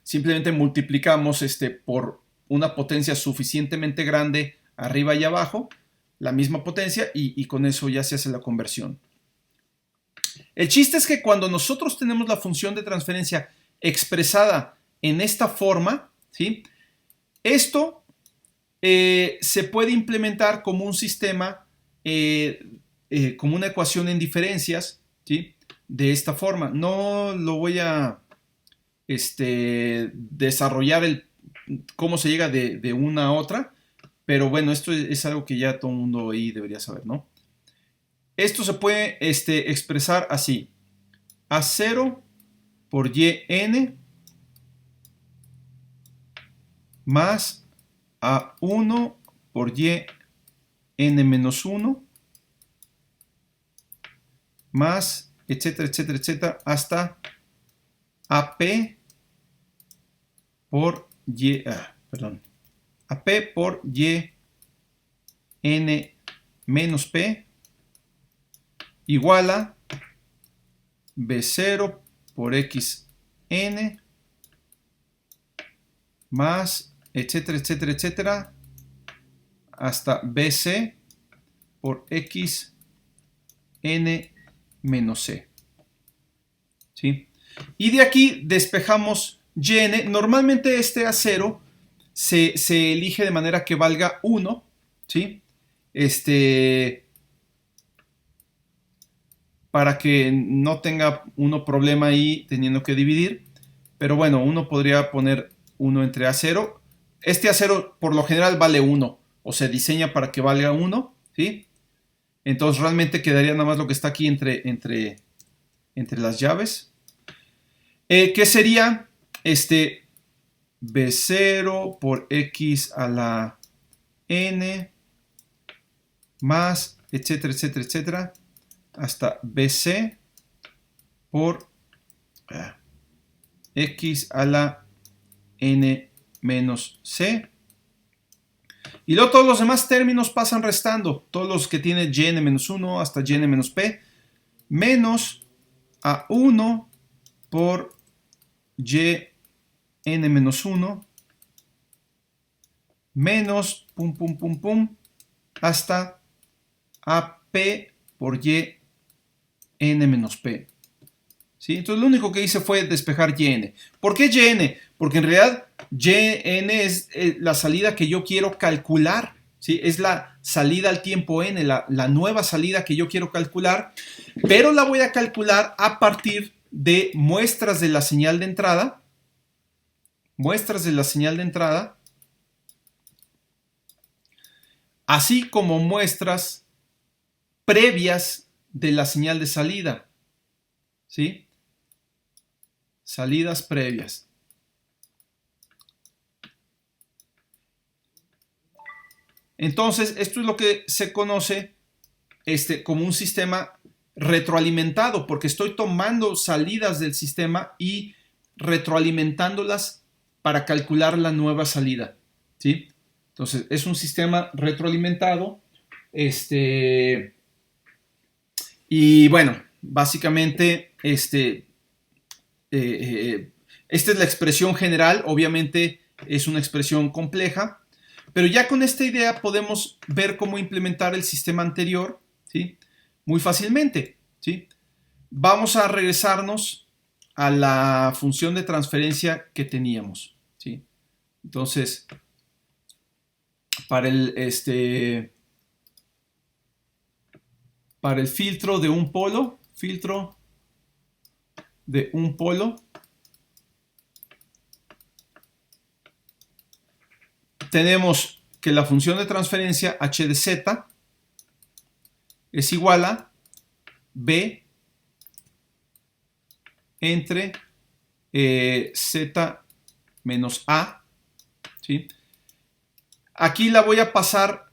Simplemente multiplicamos por una potencia suficientemente grande arriba y abajo, la misma potencia, y con eso ya se hace la conversión. El chiste es que cuando nosotros tenemos la función de transferencia expresada en esta forma, ¿sí? Esto se puede implementar como un sistema, como una ecuación en diferencias, ¿sí? De esta forma. No lo voy a desarrollar cómo se llega de una a otra, pero bueno, esto es algo que ya todo el mundo ahí debería saber, ¿no? Esto se puede expresar así: A0 por yn más A1 por yn menos 1 más, etcétera, etcétera, etcétera, hasta AP por AP por y n menos p igual a B0 por xn más etcétera, etcétera, etcétera, hasta BC por x n menos c. ¿Sí? Y de aquí despejamos yn. Normalmente este A0 se elige de manera que valga 1. ¿Sí? Para que no tenga uno problema ahí teniendo que dividir. Pero bueno, uno podría poner 1 entre A0. Este A0 por lo general vale 1 o se diseña para que valga 1. ¿Sí? Entonces realmente quedaría nada más lo que está aquí entre las llaves. ¿Qué sería? B0 por x a la n más etcétera, etcétera, etcétera, hasta BC por x a la n menos c. Y luego todos los demás términos pasan restando. Todos los que tiene yn menos 1 hasta yn menos p, menos a1 por yn menos 1, menos pum, pum, pum, pum, hasta ap por yn menos p. ¿Sí? Entonces lo único que hice fue despejar yn. ¿Por qué yn? Porque en realidad yn es la salida que yo quiero calcular. ¿Sí? Es la salida al tiempo n, la nueva salida que yo quiero calcular, pero la voy a calcular a partir de muestras de la señal de entrada. Muestras de la señal de entrada, así como muestras previas de la señal de salida. ¿Sí? Salidas previas. Entonces, esto es lo que se conoce como un sistema retroalimentado, porque estoy tomando salidas del sistema y retroalimentándolas para calcular la nueva salida. ¿Sí? Entonces, es un sistema retroalimentado. Y bueno, básicamente, esta es la expresión general. Obviamente es una expresión compleja, pero ya con esta idea podemos ver cómo implementar el sistema anterior, ¿sí? Muy fácilmente, ¿sí? Vamos a regresarnos a la función de transferencia que teníamos, ¿sí? Entonces, para el filtro de un polo, tenemos que la función de transferencia h de z es igual a b entre z menos a. ¿Sí? Aquí la voy a pasar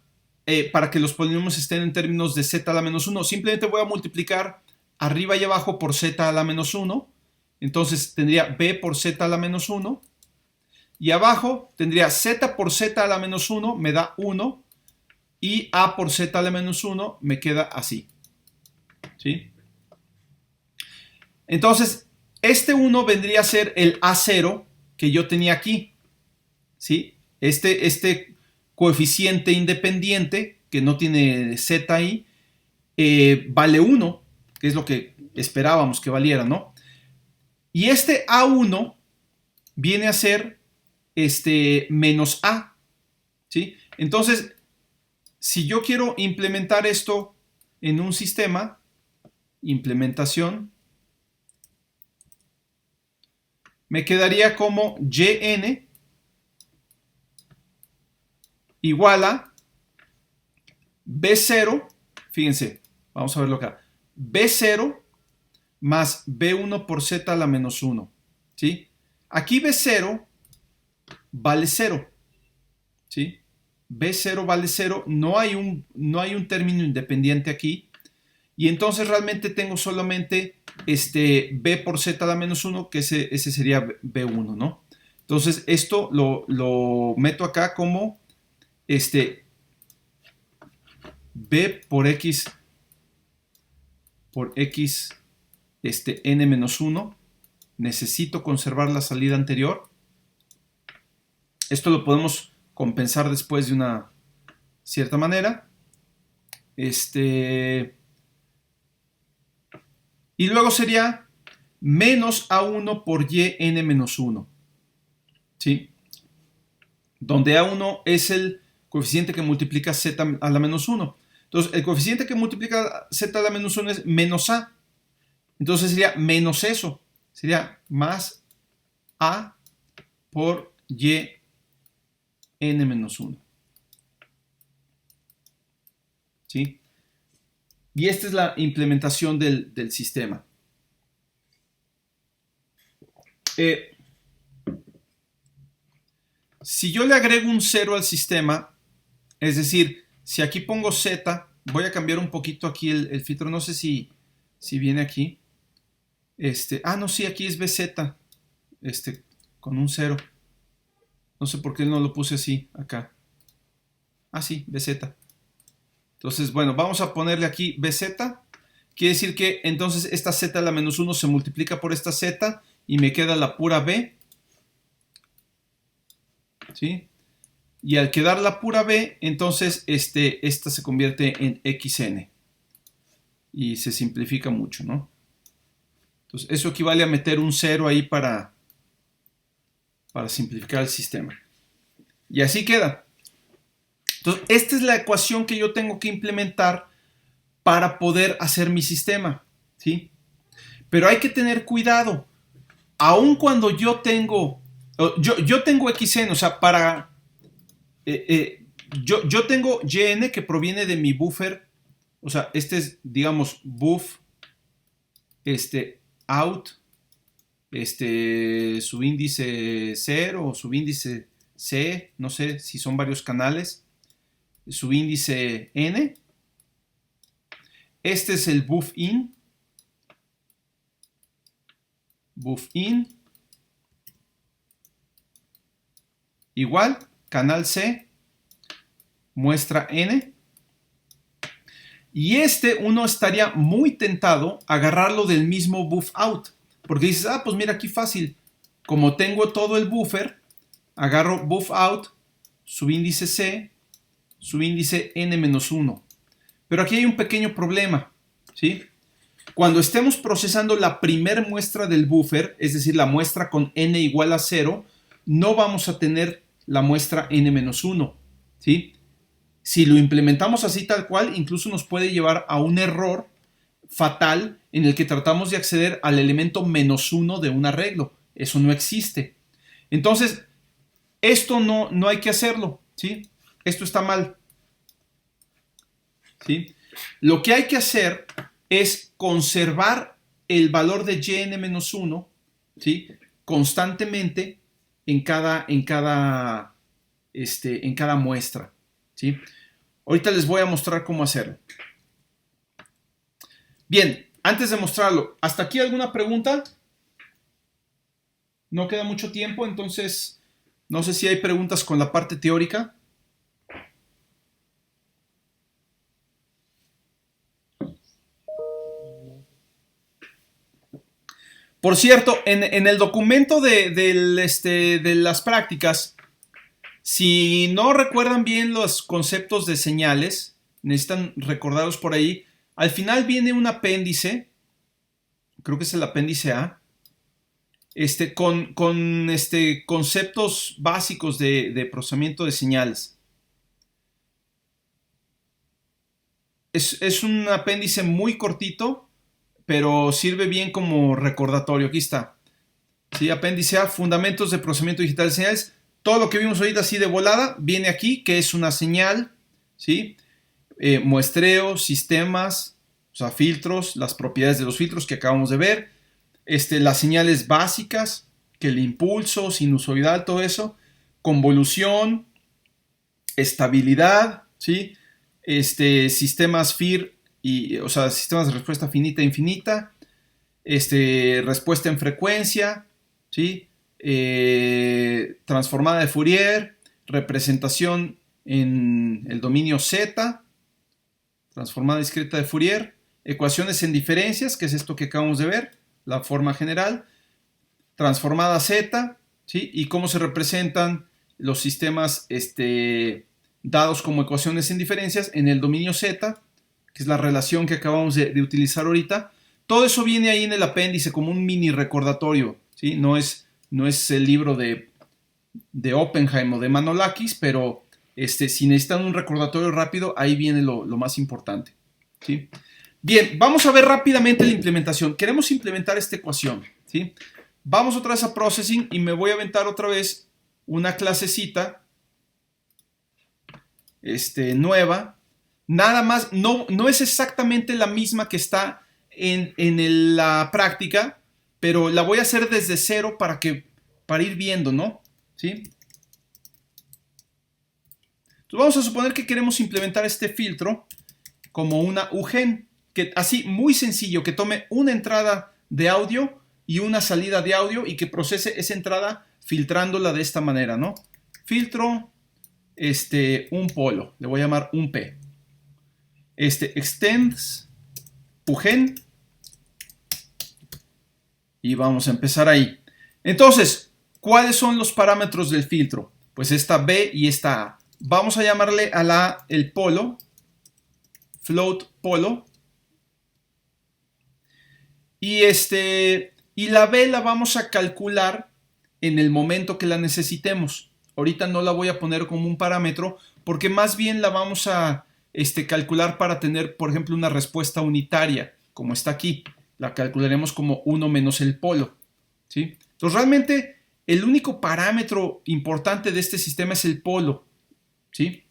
para que los polinomios estén en términos de z a la menos 1. Simplemente voy a multiplicar arriba y abajo por z a la menos 1. Entonces tendría b por z a la menos 1. Y abajo tendría z por z a la menos 1, me da 1. Y a por z a la menos 1 me queda así. ¿Sí? Entonces, este 1 vendría a ser el A0 que yo tenía aquí. ¿Sí? Este coeficiente independiente que no tiene z ahí, vale 1, que es lo que esperábamos que valiera, ¿no? Y este A1 viene a ser menos A. ¿Sí? Entonces, si yo quiero implementar esto en un sistema, implementación, me quedaría como yn igual a B0, fíjense, vamos a verlo acá, B0 más B1 por Z a la menos 1, ¿sí? Aquí B0 vale 0, ¿sí? B0 vale 0, no hay un término independiente aquí, y entonces realmente tengo solamente B por Z a la menos 1, que ese sería B1, ¿no? Entonces esto lo meto acá como B por X por x n menos 1. Necesito conservar la salida anterior. Esto lo podemos compensar después de una cierta manera. Y luego sería menos A1 por yn menos 1. ¿Sí? Donde A1 es el coeficiente que multiplica z a la menos 1. Entonces, el coeficiente que multiplica z a la menos 1 es menos A. Entonces sería menos eso. Sería más A por y n menos 1. ¿Sí? Y esta es la implementación del sistema. Si yo le agrego un 0 al sistema, es decir, si aquí pongo z, voy a cambiar un poquito aquí el filtro, no sé si viene aquí. No, sí, aquí es bz, con un 0. No sé por qué no lo puse así, acá. Sí, bz. Entonces, bueno, vamos a ponerle aquí bz. Quiere decir que entonces esta z a la menos 1 se multiplica por esta z y me queda la pura b. ¿Sí? Y al quedar la pura b, entonces esta se convierte en xn. Y se simplifica mucho, ¿no? Entonces, eso equivale a meter un 0 ahí para simplificar el sistema. Y así queda. Entonces, esta es la ecuación que yo tengo que implementar para poder hacer mi sistema, ¿sí? Pero hay que tener cuidado. Aun cuando yo tengo xn, o sea, yo tengo yn que proviene de mi buffer, o sea, este es, digamos, buff, out, subíndice 0 o subíndice C, no sé si son varios canales, subíndice n. Este es el buff in, igual, canal C, muestra n. Y uno estaría muy tentado a agarrarlo del mismo buff out. Porque dices, pues mira, aquí fácil. Como tengo todo el buffer, agarro buff out, subíndice C, subíndice n-1. Pero aquí hay un pequeño problema, ¿sí? Cuando estemos procesando la primera muestra del buffer, es decir, la muestra con n igual a 0, no vamos a tener la muestra n-1, ¿sí? Si lo implementamos así tal cual, incluso nos puede llevar a un error fatal en el que tratamos de acceder al elemento -1 de un arreglo. Eso no existe. Entonces, esto no hay que hacerlo, ¿sí? Esto está mal, ¿sí? Lo que hay que hacer es conservar el valor de yn-1, ¿sí? Constantemente en cada muestra, ¿sí? Ahorita les voy a mostrar cómo hacerlo. Bien, antes de mostrarlo, ¿hasta aquí alguna pregunta? No queda mucho tiempo, entonces no sé si hay preguntas con la parte teórica. Por cierto, en el documento de las prácticas, si no recuerdan bien los conceptos de señales, necesitan recordarlos por ahí. Al final viene un apéndice, creo que es el apéndice A, con conceptos básicos de procesamiento de señales. Es un apéndice muy cortito, pero sirve bien como recordatorio. Aquí está. ¿Sí? Apéndice A, fundamentos de procesamiento digital de señales. Todo lo que vimos ahorita así de volada viene aquí, que es una señal, ¿sí? Muestreo, sistemas, o sea, filtros, las propiedades de los filtros que acabamos de ver, las señales básicas, que el impulso, sinusoidal, todo eso, convolución, estabilidad, ¿sí? Sistemas FIR, o sea, sistemas de respuesta finita e infinita, respuesta en frecuencia, ¿sí? Transformada de Fourier, representación en el dominio Z, transformada discreta de Fourier, ecuaciones en diferencias, que es esto que acabamos de ver, la forma general, transformada Z, ¿sí? Y cómo se representan los sistemas dados como ecuaciones en diferencias en el dominio Z, que es la relación que acabamos de utilizar ahorita. Todo eso viene ahí en el apéndice como un mini recordatorio, ¿sí? No es el libro de Oppenheim o de Manolakis, pero si necesitan un recordatorio rápido, ahí viene lo más importante, ¿sí? Bien, vamos a ver rápidamente la implementación. Queremos implementar esta ecuación, ¿sí? Vamos otra vez a Processing y me voy a aventar otra vez una clasecita nueva. Nada más, no es exactamente la misma que está en la práctica, pero la voy a hacer desde cero para ir viendo, ¿no? ¿Sí? Entonces vamos a suponer que queremos implementar este filtro como una UGEN, que así muy sencillo, que tome una entrada de audio y una salida de audio y que procese esa entrada filtrándola de esta manera, ¿no? Filtro, un polo, le voy a llamar un P. Extends UGEN y vamos a empezar ahí. Entonces, ¿cuáles son los parámetros del filtro? Pues esta B y esta A. Vamos a llamarle a la A el polo, float polo. Y la B la vamos a calcular en el momento que la necesitemos. Ahorita no la voy a poner como un parámetro porque más bien la vamos a calcular para tener, por ejemplo, una respuesta unitaria, como está aquí. La calcularemos como 1 menos el polo, ¿sí? Entonces, realmente, el único parámetro importante de este sistema es el polo, ¿sí?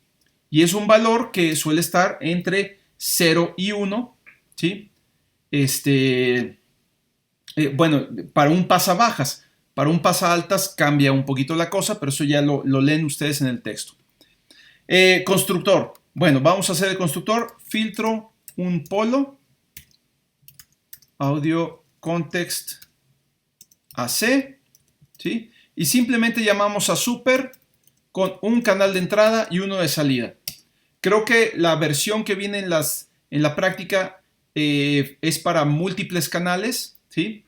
Y es un valor que suele estar entre 0 y 1, ¿sí? Bueno, para un pasabajas. Para un pasaaltas cambia un poquito la cosa, pero eso ya lo leen ustedes en el texto. Constructor. Bueno, vamos a hacer el constructor. Filtro un polo. Audio context AC. ¿Sí? Y simplemente llamamos a super con un canal de entrada y uno de salida. Creo que la versión que viene en la práctica es para múltiples canales, ¿sí?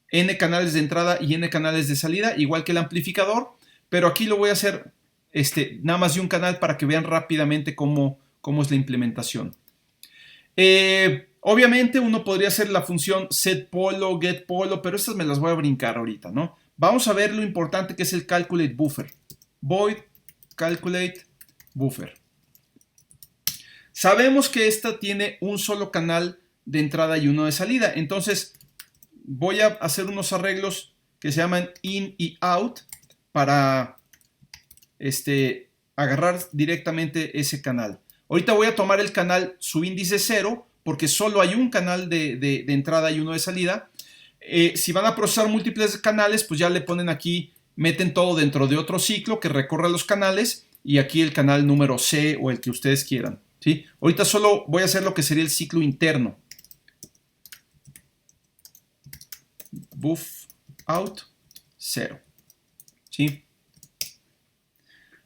N canales de entrada y N canales de salida, igual que el amplificador, pero aquí lo voy a hacer nada más de un canal para que vean rápidamente cómo es la implementación. Obviamente uno podría hacer la función setPolo, getPolo, pero estas me las voy a brincar ahorita, ¿no? Vamos a ver lo importante que es el calculate buffer. Void calculate buffer. Sabemos que esta tiene un solo canal de entrada y uno de salida, entonces voy a hacer unos arreglos que se llaman in y out para agarrar directamente ese canal. Ahorita voy a tomar el canal subíndice 0 porque solo hay un canal de entrada y uno de salida. Si van a procesar múltiples canales, pues ya le ponen aquí, meten todo dentro de otro ciclo que recorra los canales y aquí el canal número C o el que ustedes quieran, ¿sí? Ahorita solo voy a hacer lo que sería el ciclo interno. Buff out 0, ¿sí?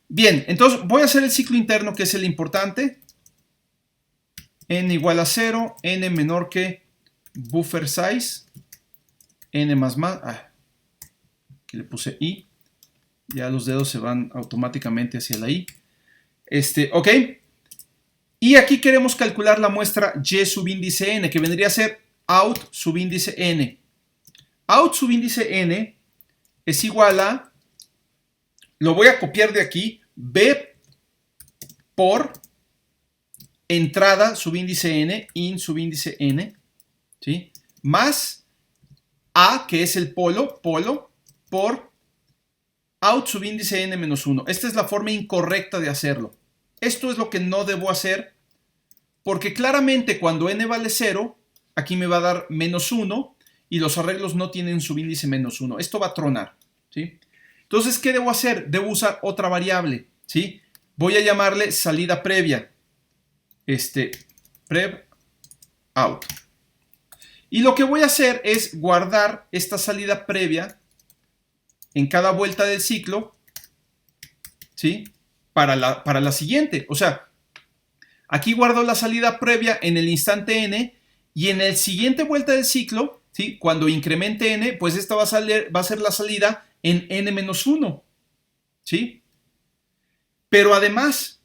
Bien, entonces voy a hacer el ciclo interno, que es el importante. N igual a 0, N menor que buffer size, N más, aquí le puse I, ya los dedos se van automáticamente hacia la I. Ok, y aquí queremos calcular la muestra Y subíndice N, que vendría a ser out subíndice N. Out subíndice N es igual a, lo voy a copiar de aquí, B por entrada subíndice N, in subíndice N, ¿sí? Más A, que es el polo, por out subíndice N menos 1. Esta es la forma incorrecta de hacerlo. Esto es lo que no debo hacer, porque claramente cuando N vale 0, aquí me va a dar menos 1, y los arreglos no tienen subíndice menos 1. Esto va a tronar, ¿sí? Entonces, ¿qué debo hacer? Debo usar otra variable, ¿sí? Voy a llamarle salida previa. Prev out. Y lo que voy a hacer es guardar esta salida previa en cada vuelta del ciclo, ¿sí? Para la siguiente. O sea, aquí guardo la salida previa en el instante N Y en el siguiente vuelta del ciclo, ¿sí? Cuando incremente n, pues esta va a ser la salida en n-1, ¿sí? Pero además,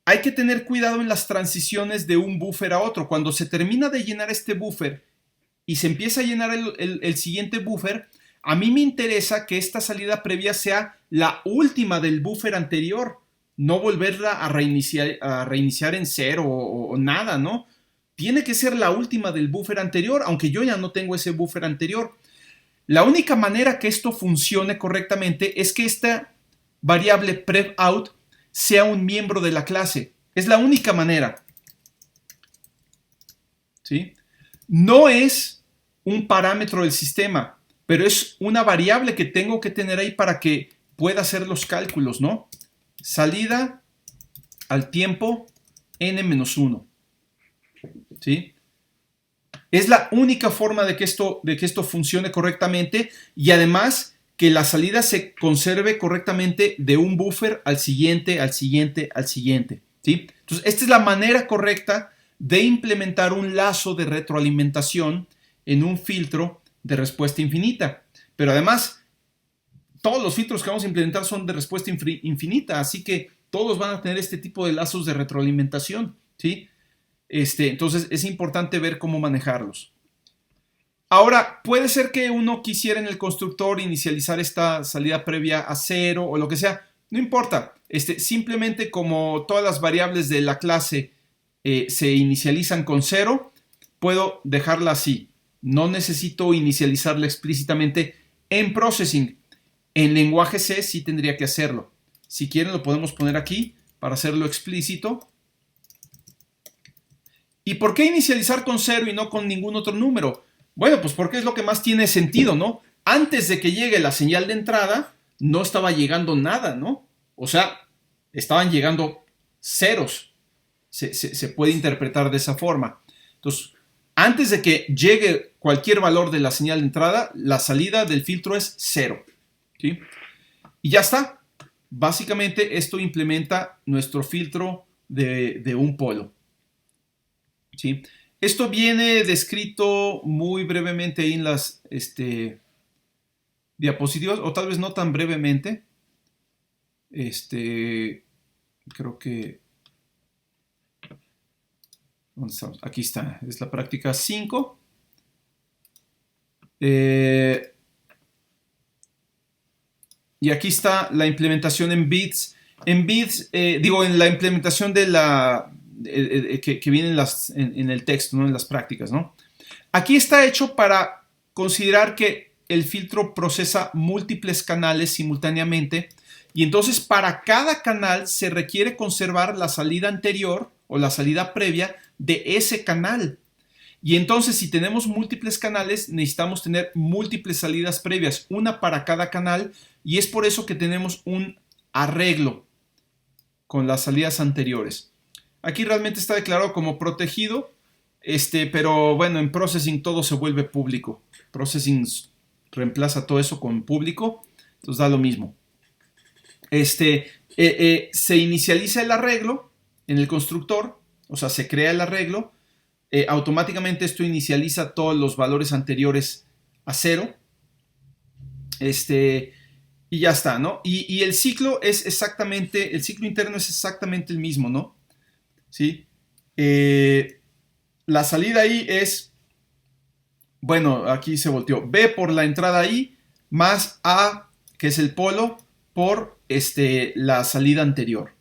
hay que tener cuidado en las transiciones de un buffer a otro. Cuando se termina de llenar este buffer y se empieza a llenar el siguiente buffer, a mí me interesa que esta salida previa sea la última del buffer anterior, no volverla a reiniciar en cero o nada, ¿no? Tiene que ser la última del buffer anterior, aunque yo ya no tengo ese buffer anterior. La única manera que esto funcione correctamente es que esta variable prevout sea un miembro de la clase. Es la única manera. ¿Sí? No es un parámetro del sistema, pero es una variable que tengo que tener ahí para que pueda hacer los cálculos, ¿no? Salida al tiempo n-1. ¿Sí? Es la única forma de que esto funcione correctamente y además que la salida se conserve correctamente de un buffer al siguiente, al siguiente, al siguiente. ¿Sí? Entonces, esta es la manera correcta de implementar un lazo de retroalimentación en un filtro de respuesta infinita. Pero además, todos los filtros que vamos a implementar son de respuesta infinita, así que todos van a tener este tipo de lazos de retroalimentación. ¿Sí? Entonces es importante ver cómo manejarlos. Ahora, puede ser que uno quisiera en el constructor inicializar esta salida previa a 0 o lo que sea. No importa. Simplemente como todas las variables de la clase se inicializan con 0, puedo dejarla así. No necesito inicializarla explícitamente en processing. En lenguaje C sí tendría que hacerlo. Si quieren lo podemos poner aquí para hacerlo explícito. ¿Y por qué inicializar con 0 y no con ningún otro número? Bueno, pues porque es lo que más tiene sentido, ¿no? Antes de que llegue la señal de entrada, no estaba llegando nada, ¿no? O sea, estaban llegando ceros. Se puede interpretar de esa forma. Entonces, antes de que llegue cualquier valor de la señal de entrada, la salida del filtro es 0. ¿Sí? Y ya está. Básicamente, esto implementa nuestro filtro de un polo. ¿Sí? Esto viene descrito muy brevemente ahí en las diapositivas, o tal vez no tan brevemente. Creo que... ¿dónde estamos? Aquí está, es la práctica 5. Y aquí está la implementación en bits. En bits, en la implementación de la... que viene en el texto, ¿no? En las prácticas, ¿no? Aquí está hecho para considerar que el filtro procesa múltiples canales simultáneamente y entonces para cada canal se requiere conservar la salida anterior o la salida previa de ese canal. Y entonces si tenemos múltiples canales necesitamos tener múltiples salidas previas, una para cada canal, y es por eso que tenemos un arreglo con las salidas anteriores. Aquí realmente está declarado como protegido, pero bueno, en Processing todo se vuelve público. Processing reemplaza todo eso con público, entonces da lo mismo. Se inicializa el arreglo en el constructor, o sea, se crea el arreglo, automáticamente esto inicializa todos los valores anteriores a 0, y ya está, ¿no? Y el ciclo es exactamente, el ciclo interno es exactamente el mismo, ¿no? ¿Sí? La salida I es, bueno, aquí se volteó, B por la entrada I más A, que es el polo, por la salida anterior,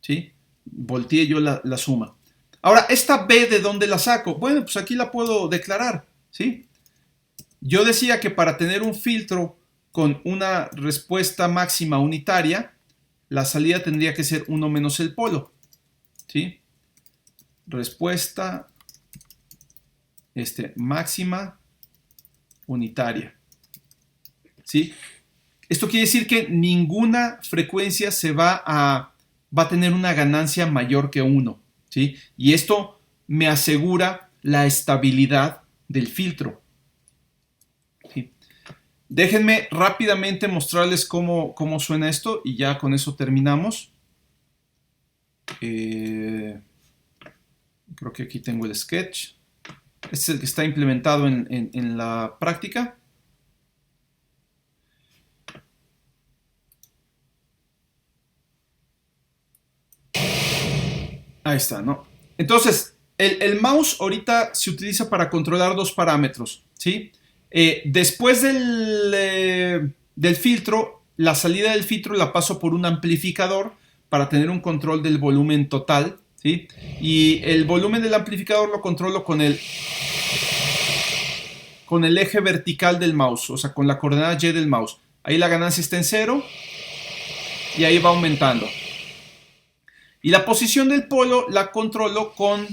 ¿sí? Volteé yo la suma. Ahora, ¿esta B de dónde la saco? Bueno, pues aquí la puedo declarar, ¿sí? Yo decía que para tener un filtro con una respuesta máxima unitaria, la salida tendría que ser 1 menos el polo, ¿sí? Respuesta máxima unitaria, ¿sí? Esto quiere decir que ninguna frecuencia va a tener una ganancia mayor que 1, ¿sí? Y esto me asegura la estabilidad del filtro, ¿sí? Déjenme rápidamente mostrarles cómo suena esto y ya con eso terminamos. Creo que aquí tengo el sketch. Este es el que está implementado en la práctica. Ahí está, ¿no? Entonces, el mouse ahorita se utiliza para controlar dos parámetros, ¿sí? Después del filtro, la salida del filtro la paso por un amplificador para tener un control del volumen total, ¿sí? Y el volumen del amplificador lo controlo con el eje vertical del mouse, o sea, con la coordenada Y del mouse. Ahí la ganancia está en 0 y ahí va aumentando. Y la posición del polo la controlo con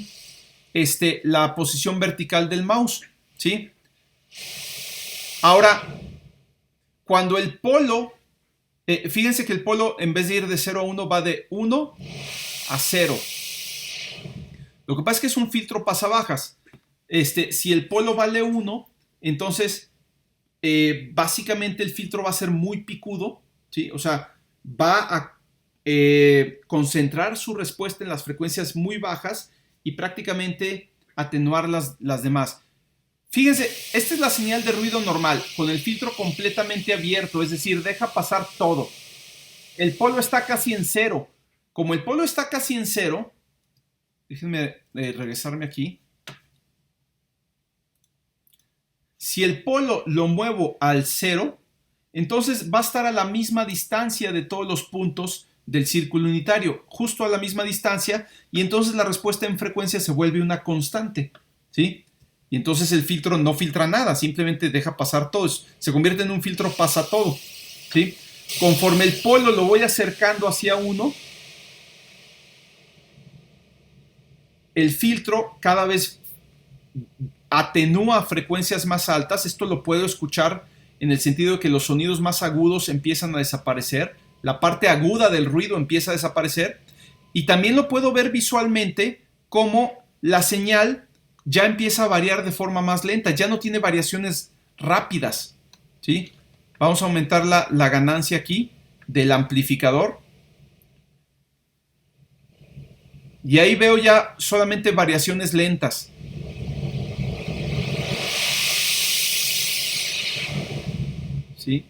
la posición vertical del mouse, ¿sí? Ahora, cuando el polo, fíjense que el polo en vez de ir de 0 a 1 va de 1 a 0. Lo que pasa es que es un filtro pasabajas. Si el polo vale 1, entonces básicamente el filtro va a ser muy picudo, ¿sí? O sea, va a concentrar su respuesta en las frecuencias muy bajas y prácticamente atenuar las demás. Fíjense, esta es la señal de ruido normal, con el filtro completamente abierto, es decir, deja pasar todo. El polo está casi en 0. Como el polo está casi en 0, déjenme regresarme aquí. Si el polo lo muevo al 0, entonces va a estar a la misma distancia de todos los puntos del círculo unitario, justo a la misma distancia, y entonces la respuesta en frecuencia se vuelve una constante, ¿sí? Y entonces el filtro no filtra nada, simplemente deja pasar todo, se convierte en un filtro pasa todo, ¿sí? Conforme el polo lo voy acercando hacia 1, el filtro cada vez atenúa frecuencias más altas. Esto lo puedo escuchar en el sentido de que los sonidos más agudos empiezan a desaparecer, la parte aguda del ruido empieza a desaparecer, y también lo puedo ver visualmente como la señal ya empieza a variar de forma más lenta, ya no tiene variaciones rápidas, ¿sí? Vamos a aumentar la ganancia aquí del amplificador. Y ahí veo ya solamente variaciones lentas. ¿Sí?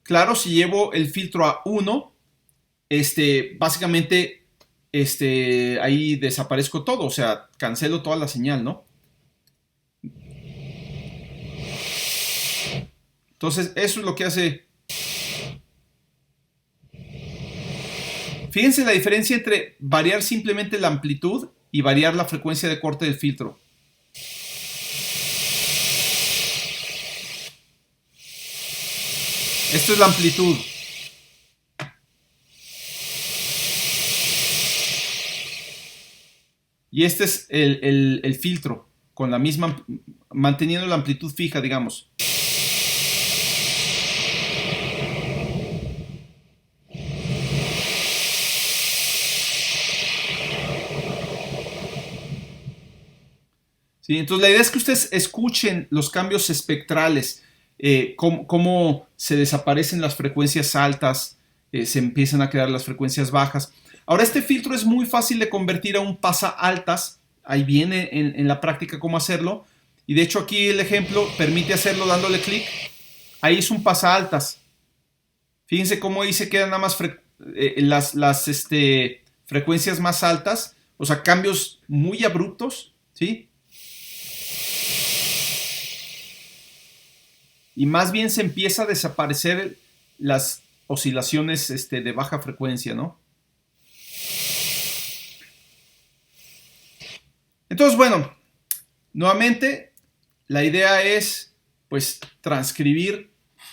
Claro, si llevo el filtro a 1, básicamente ahí desaparezco todo, o sea, cancelo toda la señal, ¿no? Entonces, eso es lo que hace. Fíjense la diferencia entre variar simplemente la amplitud y variar la frecuencia de corte del filtro. Esto es la amplitud. Y este es el filtro, con la misma, manteniendo la amplitud fija, digamos. ¿Sí? Entonces la idea es que ustedes escuchen los cambios espectrales, cómo se desaparecen las frecuencias altas, se empiezan a crear las frecuencias bajas. Ahora, este filtro es muy fácil de convertir a un pasa altas. Ahí viene en la práctica cómo hacerlo. Y de hecho aquí el ejemplo permite hacerlo dándole clic. Ahí es un pasa altas. Fíjense cómo ahí se quedan nada más las frecuencias más altas. O sea, cambios muy abruptos, ¿sí? Y más bien se empieza a desaparecer las oscilaciones de baja frecuencia, ¿no? Entonces, bueno, nuevamente la idea es pues transcribir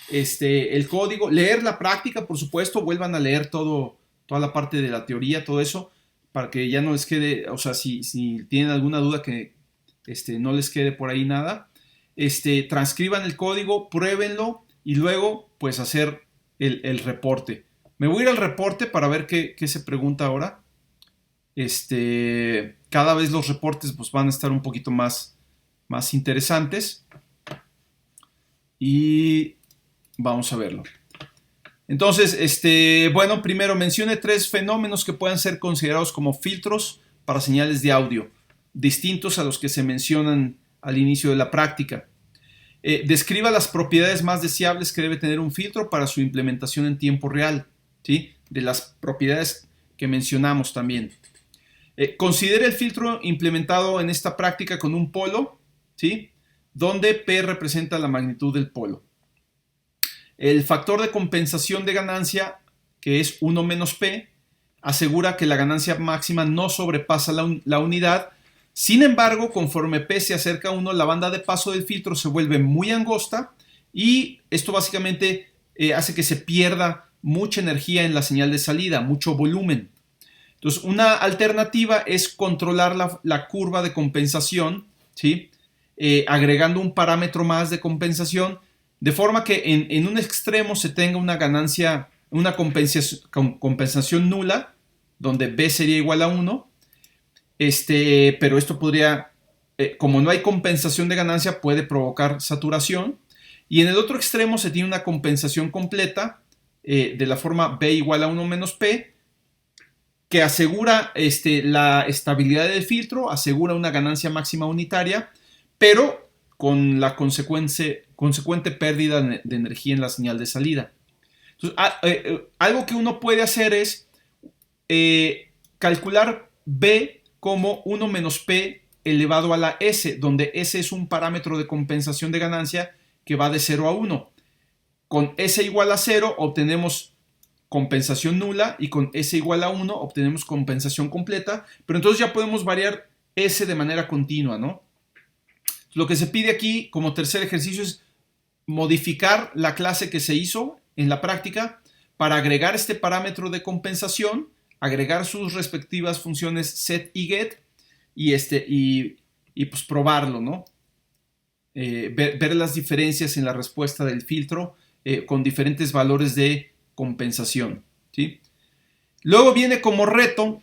el código, leer la práctica, por supuesto, vuelvan a leer toda la parte de la teoría, todo eso, para que ya no les quede, o sea, si tienen alguna duda que no les quede por ahí nada. Transcriban el código, pruébenlo y luego pues hacer el reporte. Me voy a ir al reporte para ver qué se pregunta ahora. Cada vez los reportes pues van a estar un poquito más interesantes y vamos a verlo. Entonces, bueno, primero mencione 3 fenómenos que puedan ser considerados como filtros para señales de audio. distintos a los que se mencionan al inicio de la práctica. Describa las propiedades más deseables que debe tener un filtro para su implementación en tiempo real, ¿sí? De las propiedades que mencionamos también. Considere el filtro implementado en esta práctica con un polo, ¿sí? Donde P representa la magnitud del polo. El factor de compensación de ganancia, que es 1 menos P, asegura que la ganancia máxima no sobrepasa la unidad. Sin embargo, conforme P se acerca a 1, la banda de paso del filtro se vuelve muy angosta y esto básicamente hace que se pierda mucha energía en la señal de salida, mucho volumen. Entonces, una alternativa es controlar la curva de compensación, ¿sí? Agregando un parámetro más de compensación, de forma que en un extremo se tenga una ganancia, una compensación nula, donde B sería igual a 1, pero esto podría, como no hay compensación de ganancia, puede provocar saturación. Y en el otro extremo se tiene una compensación completa de la forma B igual a 1 menos P, que asegura la estabilidad del filtro, asegura una ganancia máxima unitaria, pero con la consecuente pérdida de energía en la señal de salida. Entonces, algo que uno puede hacer es calcular B como 1 menos P elevado a la S, donde S es un parámetro de compensación de ganancia que va de 0 a 1. Con S igual a 0 obtenemos compensación nula y con S igual a 1 obtenemos compensación completa, pero entonces ya podemos variar S de manera continua, ¿no? Lo que se pide aquí como tercer ejercicio es modificar la clase que se hizo en la práctica para agregar este parámetro de compensación, agregar sus respectivas funciones set y get y pues probarlo, ¿no? Ver las diferencias en la respuesta del filtro con diferentes valores de compensación, ¿sí? Luego viene como reto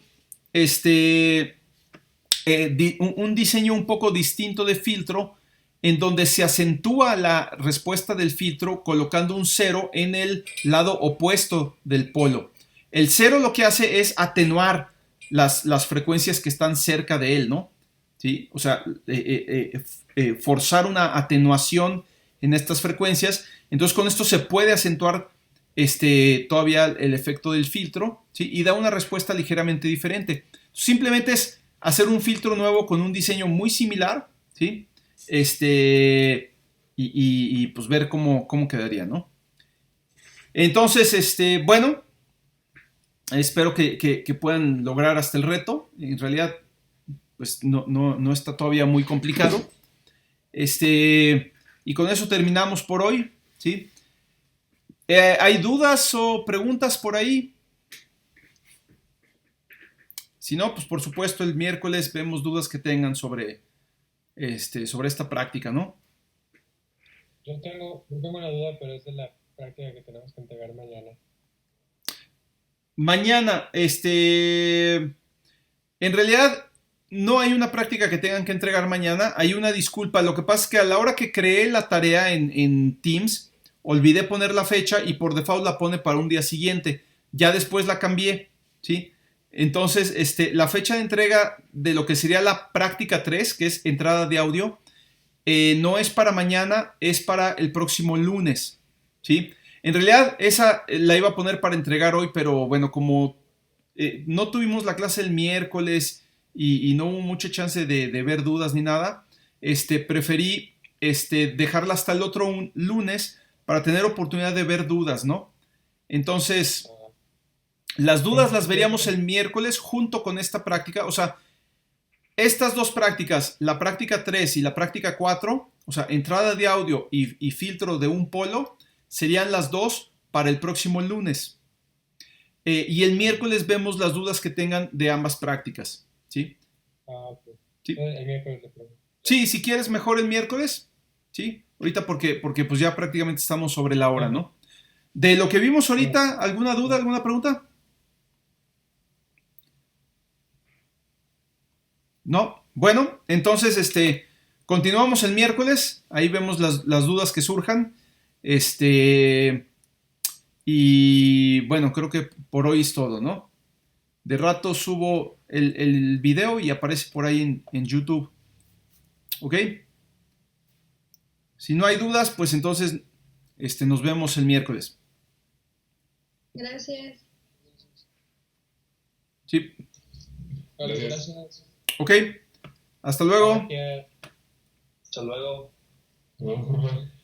un diseño un poco distinto de filtro en donde se acentúa la respuesta del filtro colocando un 0 en el lado opuesto del polo. El 0 lo que hace es atenuar las frecuencias que están cerca de él, ¿no? ¿Sí? O sea, forzar una atenuación en estas frecuencias. Entonces con esto se puede acentuar todavía el efecto del filtro, ¿sí? Y da una respuesta ligeramente diferente. Simplemente es hacer un filtro nuevo con un diseño muy similar, ¿sí? Y pues ver cómo quedaría, ¿no? Entonces, bueno, espero que puedan lograr hasta el reto. En realidad, pues no está todavía muy complicado. Y con eso terminamos por hoy, ¿sí? ¿Hay dudas o preguntas por ahí? Si no, pues por supuesto el miércoles vemos dudas que tengan sobre esta práctica, ¿no? Yo tengo una duda, pero es de la práctica que tenemos que entregar mañana. Mañana, en realidad no hay una práctica que tengan que entregar mañana, hay una disculpa. Lo que pasa es que a la hora que creé la tarea en Teams, olvidé poner la fecha y por default la pone para un día siguiente. Ya después la cambié, ¿sí? Entonces, la fecha de entrega de lo que sería la práctica 3, que es entrada de audio, no es para mañana, es para el próximo lunes, ¿sí? En realidad, esa la iba a poner para entregar hoy, pero bueno, como no tuvimos la clase el miércoles y no hubo mucha chance de ver dudas ni nada, preferí dejarla hasta el otro lunes para tener oportunidad de ver dudas, ¿no? Entonces, las dudas las veríamos el miércoles junto con esta práctica. O sea, estas dos prácticas, la práctica 3 y la práctica 4, o sea, entrada de audio y filtro de un polo, serían las dos para el próximo lunes. Y el miércoles vemos las dudas que tengan de ambas prácticas, ¿sí? Ok. ¿Sí? El miércoles le pregunto. Sí, si quieres mejor el miércoles, ¿sí? Ahorita porque pues ya prácticamente estamos sobre la hora, ¿no? De lo que vimos ahorita, ¿alguna duda, alguna pregunta? ¿No? Bueno, entonces continuamos el miércoles, ahí vemos las dudas que surjan. Y bueno, creo que por hoy es todo, ¿no? De rato subo el video y aparece por ahí en YouTube. ¿Ok? Si no hay dudas, pues entonces nos vemos el miércoles. Gracias. Sí. Vale, Gracias. gracias. Ok. Hasta luego. Gracias. Hasta luego. Hasta luego, profe.